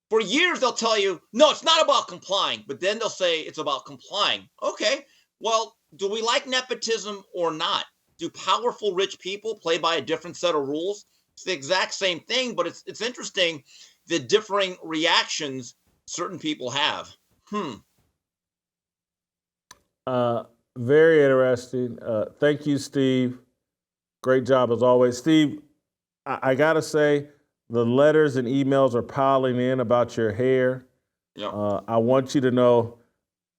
For years, they'll tell you, no, it's not about complying. But then they'll say it's about complying. Okay, well, do we like nepotism or not? Do powerful, rich people play by a different set of rules? It's the exact same thing, but it's interesting the differing reactions certain people have. Very interesting. Thank you, Steve. Great job as always. Steve, I got to say, the letters and emails are piling in about your hair. Yeah. I want you to know.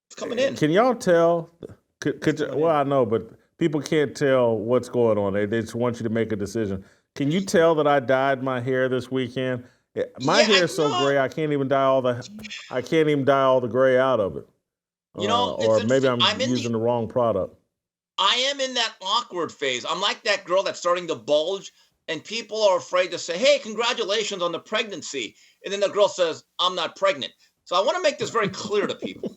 It's coming in. Can y'all tell? Well, I know, but people can't tell what's going on. They just want you to make a decision. Can you tell that I dyed my hair this weekend? My hair is so gray, I can't even dye all the gray out of it. Or maybe I'm using the wrong product. I am in that awkward phase. I'm like that girl that's starting to bulge, and people are afraid to say, hey, congratulations on the pregnancy. And then the girl says, I'm not pregnant. So I want to make this very clear to people.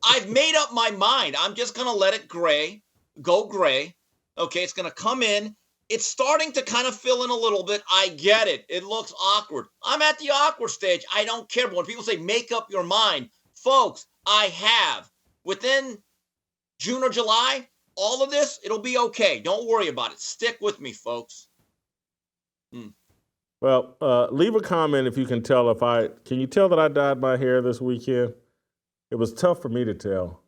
I've made up my mind. I'm just going to let it go gray. Okay, it's going to come in. It's starting to kind of fill in a little bit. I get it. It looks awkward. I'm at the awkward stage. I don't care. But when people say make up your mind, folks, I have. Within June or July, all of this, it'll be okay. Don't worry about it. Stick with me, folks. Well, leave a comment if you can tell can you tell that I dyed my hair this weekend? It was tough for me to tell.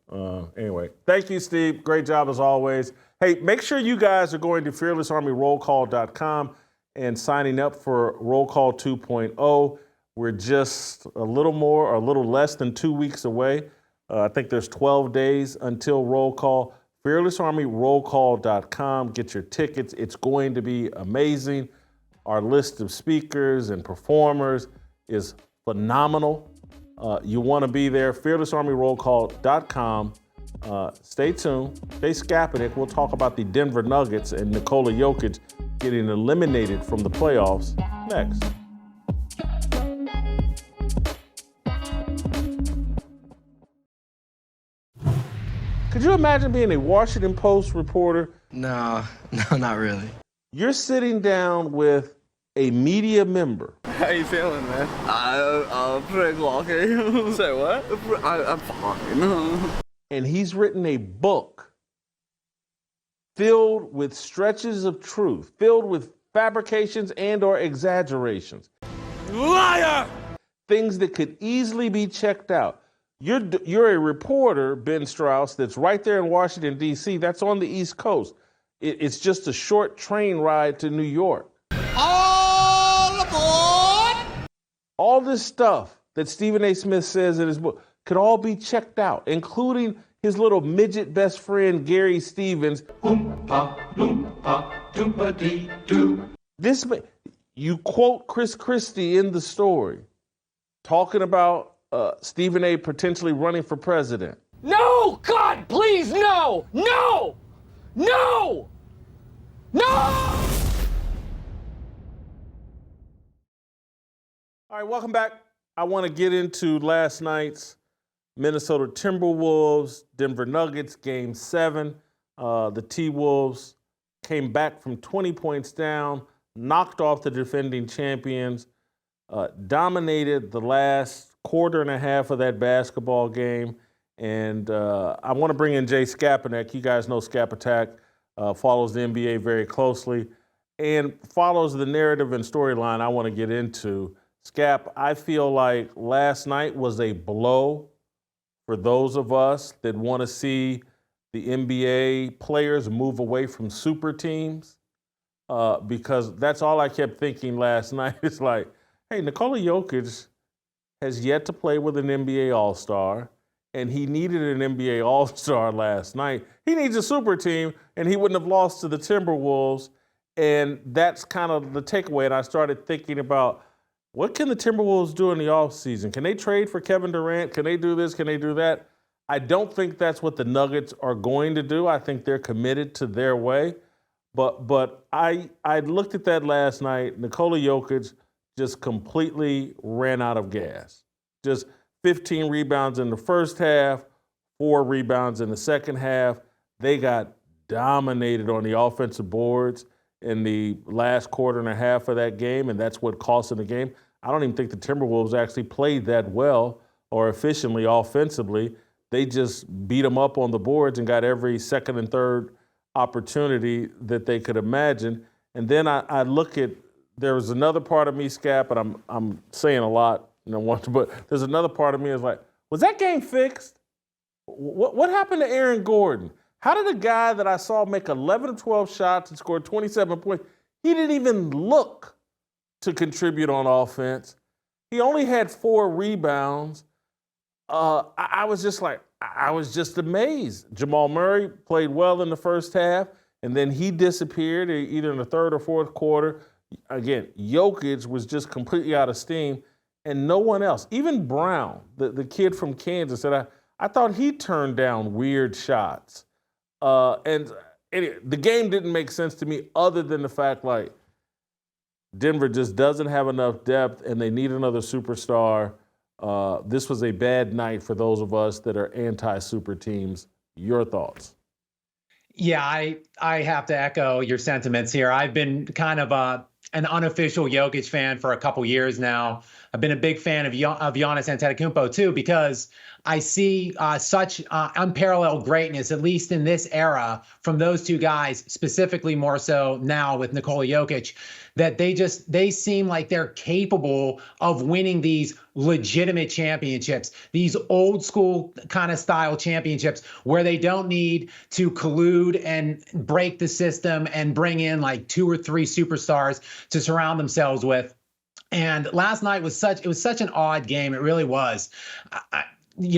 Anyway, thank you, Steve. Great job as always. Hey, make sure you guys are going to fearlessarmyrollcall.com and signing up for Roll Call 2.0. We're just a little less than 2 weeks away. I think there's 12 days until Roll Call. fearlessarmyrollcall.com. Get your tickets. It's going to be amazing. Our list of speakers and performers is phenomenal. You want to be there. fearlessarmyrollcall.com. Stay tuned. Stay scapping it. We'll talk about the Denver Nuggets and Nikola Jokic getting eliminated from the playoffs next. Could you imagine being a Washington Post reporter? No, not really. You're sitting down with a media member. How you feeling, man? I'm pretty lucky. Say what? I'm fine. And he's written a book filled with stretches of truth, filled with fabrications and or exaggerations. Liar! Things that could easily be checked out. You're a reporter, Ben Strauss, that's right there in Washington, D.C., that's on the East Coast. It's just a short train ride to New York. All aboard! All this stuff that Stephen A. Smith says in his book could all be checked out, including his little midget best friend, Gary Stevens. You quote Chris Christie in the story, talking about Stephen A. potentially running for president. No! God, please, no! No! No! No! All right, welcome back. I want to get into last night's Minnesota Timberwolves, Denver Nuggets, Game 7. The T-Wolves came back from 20 points down, knocked off the defending champions, dominated the last quarter and a half of that basketball game. And I want to bring in Jay Skap Attack. You guys know Skap Attack follows the NBA very closely and follows the narrative and storyline I want to get into. Skap, I feel like last night was a blow for those of us that want to see the NBA players move away from super teams, because that's all I kept thinking last night. It's like, hey, Nikola Jokic has yet to play with an NBA All-Star, and he needed an NBA All-Star last night. He needs a super team, and he wouldn't have lost to the Timberwolves, and that's kind of the takeaway. And I started thinking about, what can the Timberwolves do in the offseason? Can they trade for Kevin Durant? Can they do this? Can they do that? I don't think that's what the Nuggets are going to do. I think they're committed to their way. But I looked at that last night. Nikola Jokic just completely ran out of gas. Just 15 rebounds in the first half, 4 rebounds in the second half. They got dominated on the offensive boards in the last quarter and a half of that game, and that's what cost them the game. I don't even think the Timberwolves actually played that well or efficiently offensively. They just beat them up on the boards and got every second and third opportunity that they could imagine. And then I look at, there was another part of me, Skap, and I'm saying a lot, but there's another part of me is like, was that game fixed? What happened to Aaron Gordon? How did a guy that I saw make 11 of 12 shots and score 27 points, he didn't even look to contribute on offense? He only had 4 rebounds. I was just amazed. Jamal Murray played well in the first half, and then he disappeared either in the third or fourth quarter. Again, Jokic was just completely out of steam, and no one else. Even Brown, the kid from Kansas, said I thought he turned down weird shots. And anyway, the game didn't make sense to me other than the fact, like, Denver just doesn't have enough depth, and they need another superstar. This was a bad night for those of us that are anti-super teams. Your thoughts? Yeah, I have to echo your sentiments here. I've been kind of an unofficial Jokic fan for a couple years now. I've been a big fan of Giannis Antetokounmpo too, because I see such unparalleled greatness, at least in this era, from those two guys, specifically more so now with Nikola Jokic, that they seem like they're capable of winning these legitimate championships, these old school kind of style championships where they don't need to collude and break the system and bring in like 2 or 3 superstars to surround themselves with. And last night was such an odd game. It really was.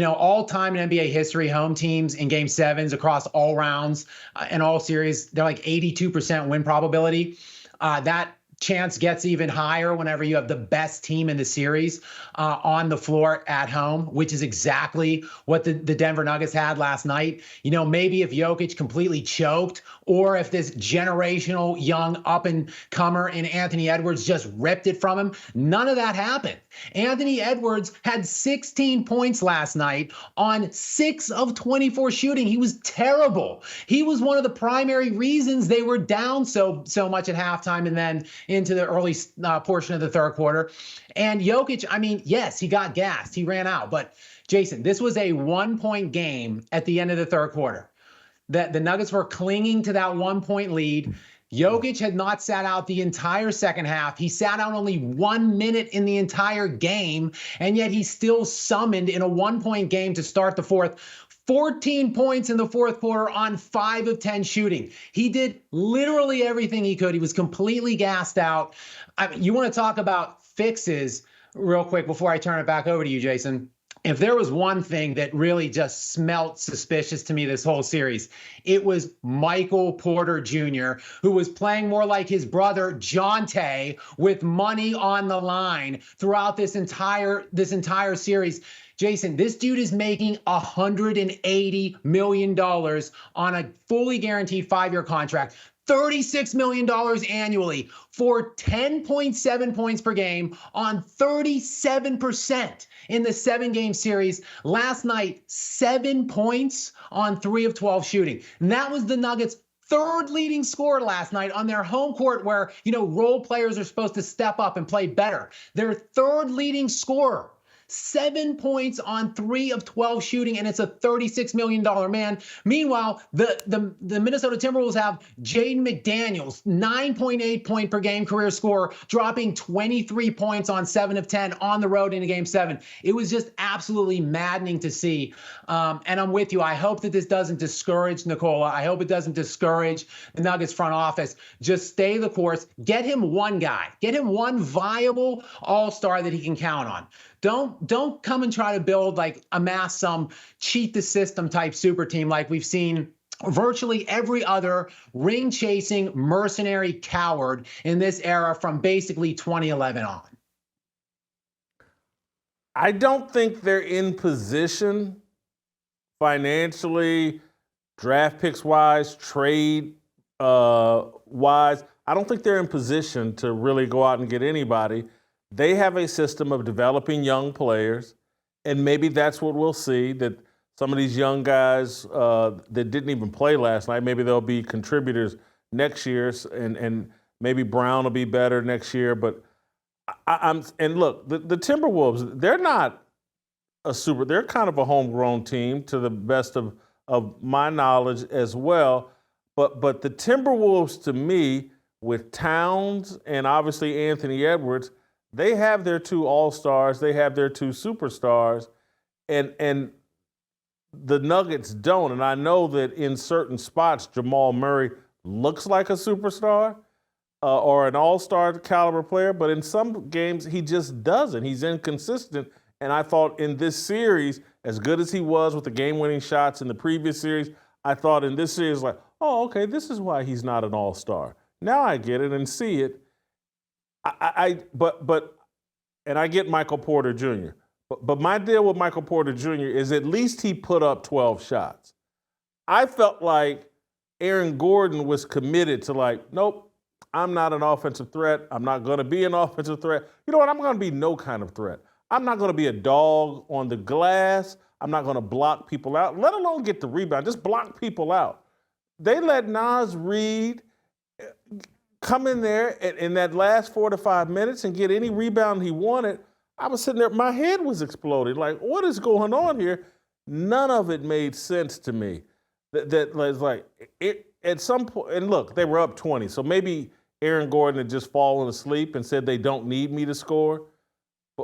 All time in NBA history, home teams in game 7s across all rounds and all series, they're like 82% win probability. That chance gets even higher whenever you have the best team in the series on the floor at home, which is exactly what the Denver Nuggets had last night. Maybe if Jokic completely choked, or if this generational young up-and-comer in Anthony Edwards just ripped it from him, none of that happened. Anthony Edwards had 16 points last night on 6 of 24 shooting. He was terrible. He was one of the primary reasons they were down so much at halftime and then into the early portion of the third quarter. And Jokic, yes, he got gassed. He ran out. But, Jason, this was a 1-point game at the end of the third quarter. The Nuggets were clinging to that 1-point lead. Jokic had not sat out the entire second half. He sat out only 1 minute in the entire game, and yet he still summoned in a 1-point game to start the fourth 14 points in the fourth quarter on 5 of 10 shooting. He did literally everything he could. He was completely gassed out. You want to talk about fixes real quick before I turn it back over to you, Jason? If there was one thing that really just smelt suspicious to me this whole series, it was Michael Porter Jr., who was playing more like his brother Jonte with money on the line throughout this entire series. Jason, this dude is making $180 million on a fully guaranteed 5-year contract. $36 million annually for 10.7 points per game on 37% in the 7-game series. Last night, 7 points on 3 of 12 shooting. And that was the Nuggets' third leading scorer last night on their home court where, role players are supposed to step up and play better. Their third leading scorer. 7 points on 3 of 12 shooting, and it's a $36 million man. Meanwhile, the Minnesota Timberwolves have Jaden McDaniels, 9.8 point per game career scorer, dropping 23 points on 7 of 10 on the road in Game 7. It was just absolutely maddening to see. And I'm with you. I hope that this doesn't discourage Nikola. I hope it doesn't discourage the Nuggets front office. Just stay the course. Get him one guy. Get him one viable all-star that he can count on. Don't come and try to amass some cheat the system type super team like we've seen virtually every other ring-chasing mercenary coward in this era from basically 2011 on. I don't think they're in position financially, draft picks wise, trade wise. I don't think they're in position to really go out and get anybody. They have a system of developing young players, and maybe that's what we'll see, that some of these young guys that didn't even play last night, maybe they'll be contributors next year, and maybe Brown will be better next year. But and look, the Timberwolves, they're not they're kind of a homegrown team to the best of my knowledge as well. But the Timberwolves, to me, with Towns and obviously Anthony Edwards, they have their 2 all-stars, they have their 2 superstars, and the Nuggets don't. And I know that in certain spots, Jamal Murray looks like a superstar or an all-star caliber player, but in some games he just doesn't. He's inconsistent. And I thought in this series, as good as he was with the game-winning shots in the previous series, I thought in this series, oh, okay, this is why he's not an all-star. Now I get it and see it. And I get Michael Porter Jr. But my deal with Michael Porter Jr. is at least he put up 12 shots. I felt like Aaron Gordon was committed to nope, I'm not an offensive threat. I'm not going to be an offensive threat. You know what? I'm going to be no kind of threat. I'm not going to be a dog on the glass. I'm not going to block people out, let alone get the rebound. Just block people out. They let Naz Reid come in there in that last 4 to 5 minutes and get any rebound he wanted. I was sitting there, my head was exploding. What is going on here? None of it made sense to me. That was at some point, and look, they were up 20, so maybe Aaron Gordon had just fallen asleep and said they don't need me to score.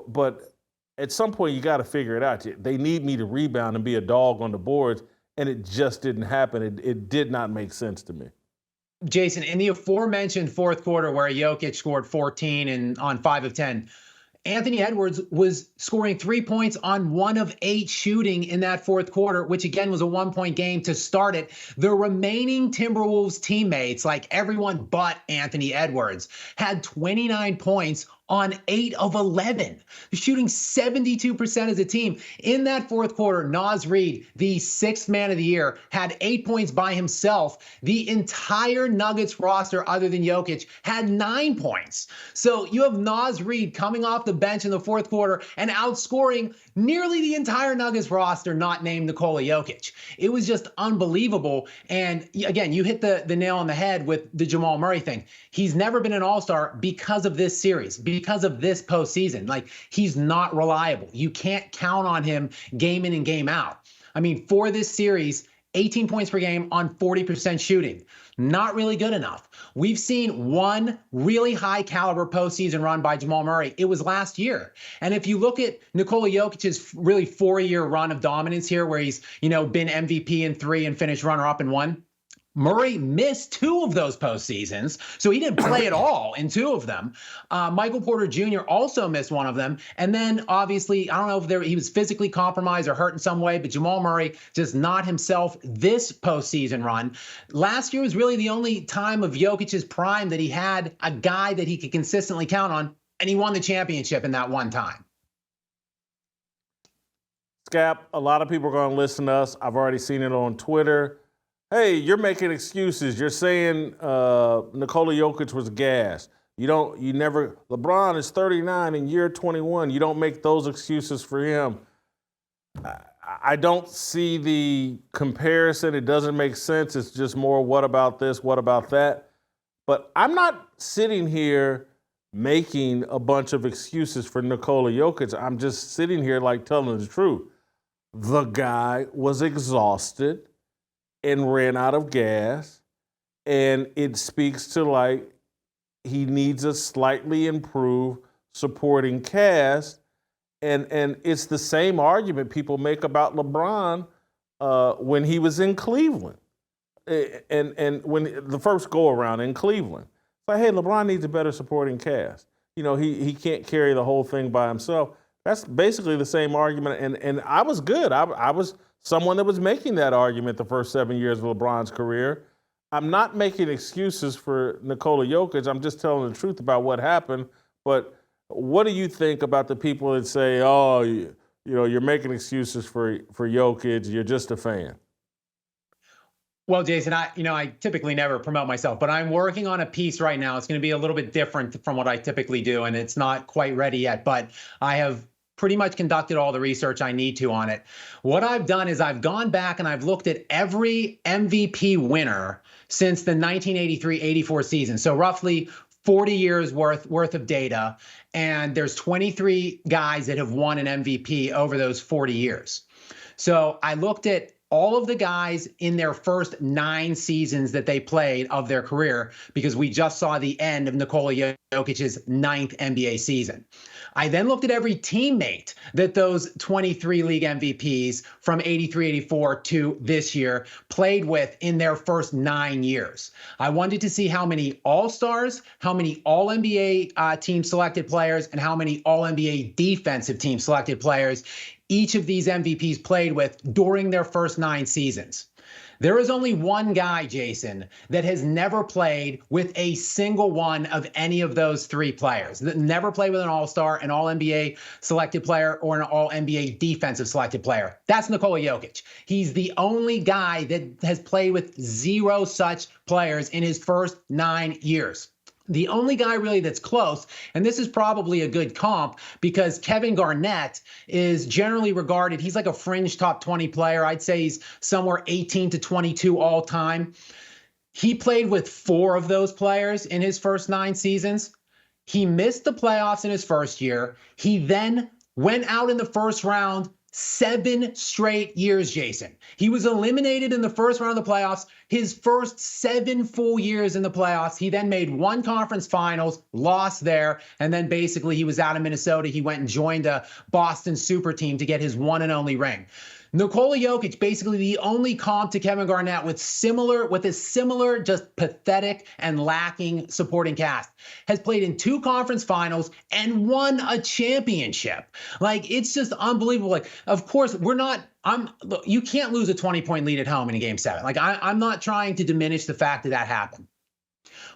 But at some point, you got to figure it out. They need me to rebound and be a dog on the boards, and it just didn't happen. It did not make sense to me. Jason, in the aforementioned fourth quarter where Jokic scored 14 and on 5 of 10, Anthony Edwards was scoring 3 points on 1 of 8 shooting in that fourth quarter, which again was a 1-point game to start it. The remaining Timberwolves teammates, like everyone but Anthony Edwards, had 29 points on 8 of 11, shooting 72% as a team. In that fourth quarter, Naz Reid, the 6th man of the year, had 8 points by himself. The entire Nuggets roster, other than Jokic, had 9 points. So you have Naz Reid coming off the bench in the fourth quarter and outscoring nearly the entire Nuggets roster, not named Nikola Jokic. It was just unbelievable. And again, you hit the nail on the head with the Jamal Murray thing. He's never been an all-star because of this series, because of this postseason. He's not reliable. You can't count on him game in and game out. I mean, for this series, 18 points per game on 40% shooting. Not really good enough. We've seen one really high caliber postseason run by Jamal Murray. It was last year. And if you look at Nikola Jokic's really 4-year run of dominance here, where he's, been MVP in 3 and finished runner-up in 1, Murray missed 2 of those postseasons, so he didn't play at all in 2 of them. Michael Porter Jr. also missed 1 of them. And then, obviously, I don't know if he was physically compromised or hurt in some way, but Jamal Murray just not himself this postseason run. Last year was really the only time of Jokic's prime that he had a guy that he could consistently count on, and he won the championship in that one time. Skap, a lot of people are going to listen to us. I've already seen it on Twitter. Hey, you're making excuses. You're saying Nikola Jokic was gassed. LeBron is 39 in year 21. You don't make those excuses for him. I don't see the comparison. It doesn't make sense. It's just more, what about this? What about that? But I'm not sitting here making a bunch of excuses for Nikola Jokic. I'm just sitting here telling the truth. The guy was exhausted and ran out of gas, and it speaks to he needs a slightly improved supporting cast, and it's the same argument people make about LeBron when he was in Cleveland, and when the first go around in Cleveland, hey, LeBron needs a better supporting cast. He can't carry the whole thing by himself. That's basically the same argument, and I was good. I was someone that was making that argument the first 7 years of LeBron's career. I'm not making excuses for Nikola Jokic. I'm just telling the truth about what happened. But what do you think about the people that say, oh, you're making excuses for Jokic, you're just a fan? Well, Jason, I typically never promote myself, but I'm working on a piece right now. It's going to be a little bit different from what I typically do, and it's not quite ready yet, but I have pretty much conducted all the research I need to on it. What I've done is I've gone back and I've looked at every MVP winner since the 1983-84 season. So roughly 40 years worth of data. And there's 23 guys that have won an MVP over those 40 years. So I looked at all of the guys in their first 9 seasons that they played of their career, because we just saw the end of Nikola Jokic's 9th NBA season. I then looked at every teammate that those 23 league MVPs from 83-84 to this year played with in their first 9 years. I wanted to see how many All-Stars, how many All-NBA team selected players, and how many All-NBA defensive team selected players each of these MVPs played with during their first 9 seasons. There is only one guy, Jason, that has never played with a single one of any of those 3 players. That never played with an All-Star, an All-NBA selected player, or an All-NBA defensive selected player. That's Nikola Jokic. He's the only guy that has played with 0 such players in his first 9 years. The only guy really that's close, and this is probably a good comp because Kevin Garnett is generally regarded, he's like a fringe top 20 player. I'd say he's somewhere 18 to 22 all time. He played with 4 of those players in his first 9 seasons. He missed the playoffs in his first year. He then went out in the first round 7 straight years, Jason. He was eliminated in the first round of the playoffs. His first 7 full years in the playoffs. He then made 1 conference finals, lost there, and then basically he was out of Minnesota. He went and joined a Boston super team to get his one and only ring. Nikola Jokic, basically the only comp to Kevin Garnett with a similar, just pathetic and lacking supporting cast, has played in 2 conference finals and won a championship. It's just unbelievable. Of course, you can't lose a 20-point lead at home in a game 7. I'm not trying to diminish the fact that happened.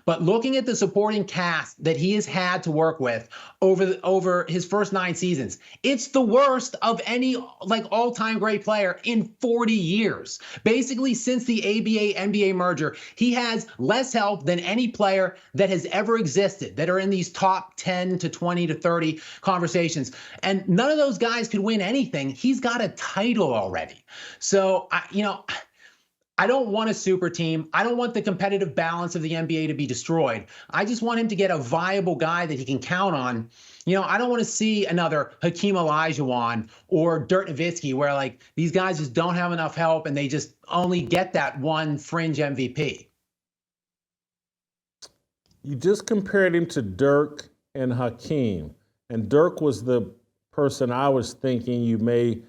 But looking at the supporting cast that he has had to work with over his first 9 seasons, it's the worst of any all-time great player in 40 years. Basically, since the ABA-NBA merger, he has less help than any player that has ever existed that are in these top 10 to 20 to 30 conversations. And none of those guys could win anything. He's got a title already. So, I don't want a super team. I don't want the competitive balance of the NBA to be destroyed. I just want him to get a viable guy that he can count on, I don't want to see another Hakeem Olajuwon or Dirk Nowitzki where like these guys just don't have enough help and they just only get that one fringe MVP. You just compared him to Dirk and Hakeem, and Dirk was the person I was thinking you may,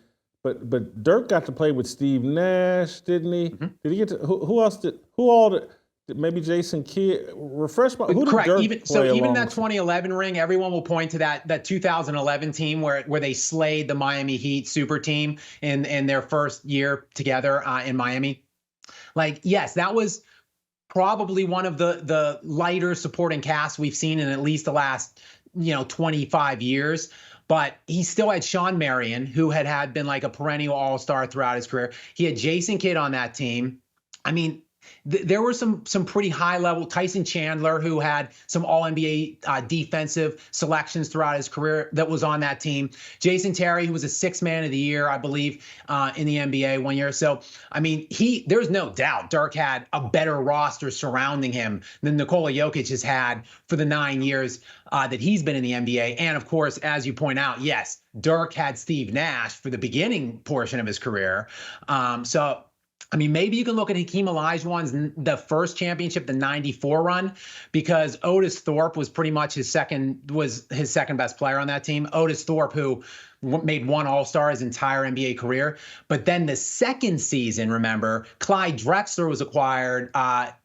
but Dirk got to play with Steve Nash, didn't he? Mm-hmm. Did he get to? Who else did? Who all did? Maybe Jason Kidd. Refresh my. Who Correct. Did Dirk Even that 2011 ring, everyone will point to that 2011 team where they slayed the Miami Heat super team in their first year together in Miami. Like, yes, that was probably one of the lighter supporting casts we've seen in at least the last 25 years. But he still had Sean Marion, who had been like a perennial all-star throughout his career. He had Jason Kidd on that team. I mean, there were some pretty high level. Tyson Chandler, who had some All-NBA defensive selections throughout his career, that was on that team. Jason Terry, who was a sixth man of the year, I believe, in the NBA one year. So, I mean, there's no doubt Dirk had a better roster surrounding him than Nikola Jokic has had for the 9 years that he's been in the NBA. And of course, as you point out, yes, Dirk had Steve Nash for the beginning portion of his career. So, I mean, maybe you can look at Hakeem Olajuwon's the first championship, the '94 run, because Otis Thorpe was pretty much his second best player on that team. Otis Thorpe, who made one All-Star his entire NBA career. But then the second season, remember, Clyde Drexler was acquired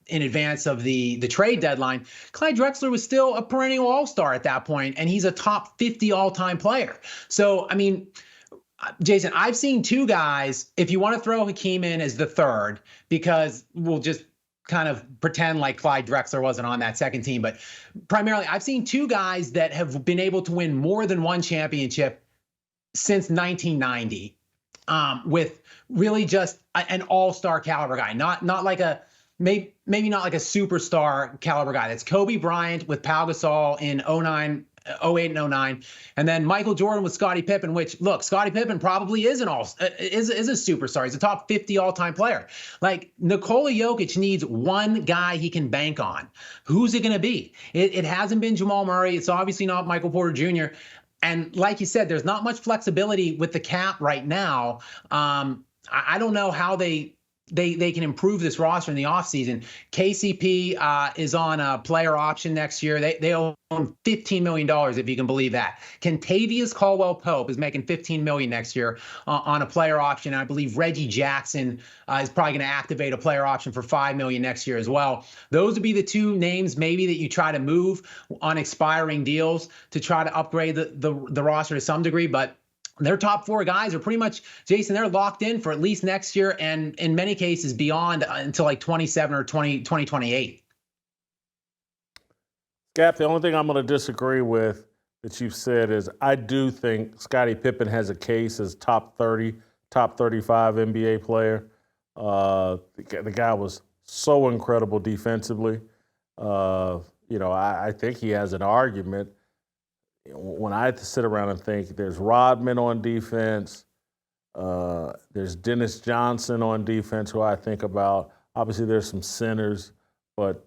in advance of the trade deadline. Clyde Drexler was still a perennial All-Star at that point, and he's a top 50 all-time player. So, I mean, Jason, I've seen two guys, if you want to throw Hakeem in as the third, because we'll just kind of pretend like Clyde Drexler wasn't on that second team, but primarily I've seen two guys that have been able to win more than one championship since 1990 with really just an all-star caliber guy, not like a maybe not like a superstar caliber guy. That's Kobe Bryant with Pau Gasol in 08 and 09, and then Michael Jordan with Scottie Pippen, which, look, Scottie Pippen probably is a superstar. He's a top 50 all-time player. Like, Nikola Jokic needs one guy he can bank on. Who's it going to be? It hasn't been Jamal Murray. It's obviously not Michael Porter Jr. And like you said, there's not much flexibility with the cap right now. I don't know how they can improve this roster in the offseason. KCP is on a player option next year. They own $15 million, if you can believe that. Kentavious Caldwell-Pope is making $15 million next year on a player option. I believe Reggie Jackson is probably going to activate a player option for $5 million next year as well. Those would be the two names maybe that you try to move on expiring deals to try to upgrade the roster to some degree. But their top four guys are pretty much, Jason, they're locked in for at least next year, and in many cases beyond until like 27 or 2028. Skap, the only thing I'm going to disagree with that you've said is I do think Scottie Pippen has a case as top 30, top 35 NBA player. The guy was so incredible defensively. I think he has an argument. When I had to sit around and think, there's Rodman on defense, there's Dennis Johnson on defense, who I think about. Obviously, there's some centers, but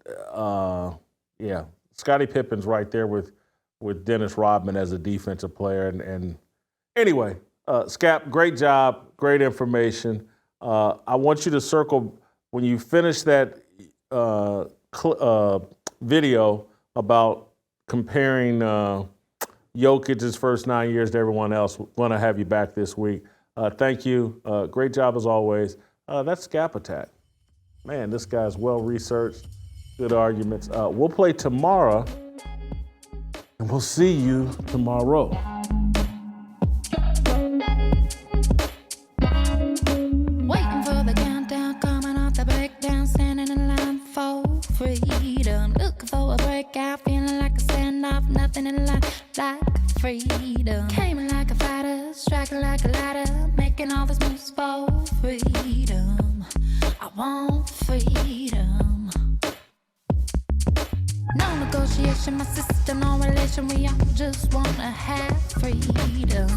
Scottie Pippen's right there with Dennis Rodman as a defensive player. And anyway, Skap, great job, great information. I want you to circle when you finish that video about comparing Jokic's first 9 years to everyone else. Want to have you back this week. Thank you. Great job as always. That's Skap Attack. Man, this guy's well-researched, good arguments. We'll play tomorrow, and we'll see you tomorrow. Waiting for the countdown, coming off the breakdown, standing in line for freedom. Looking for a breakout, feeling like a standoff, nothing in life like freedom. Came in like a fighter, striking like a ladder, making all these moves for freedom. I want freedom. No negotiation, my sister, no relation. We all just wanna have freedom.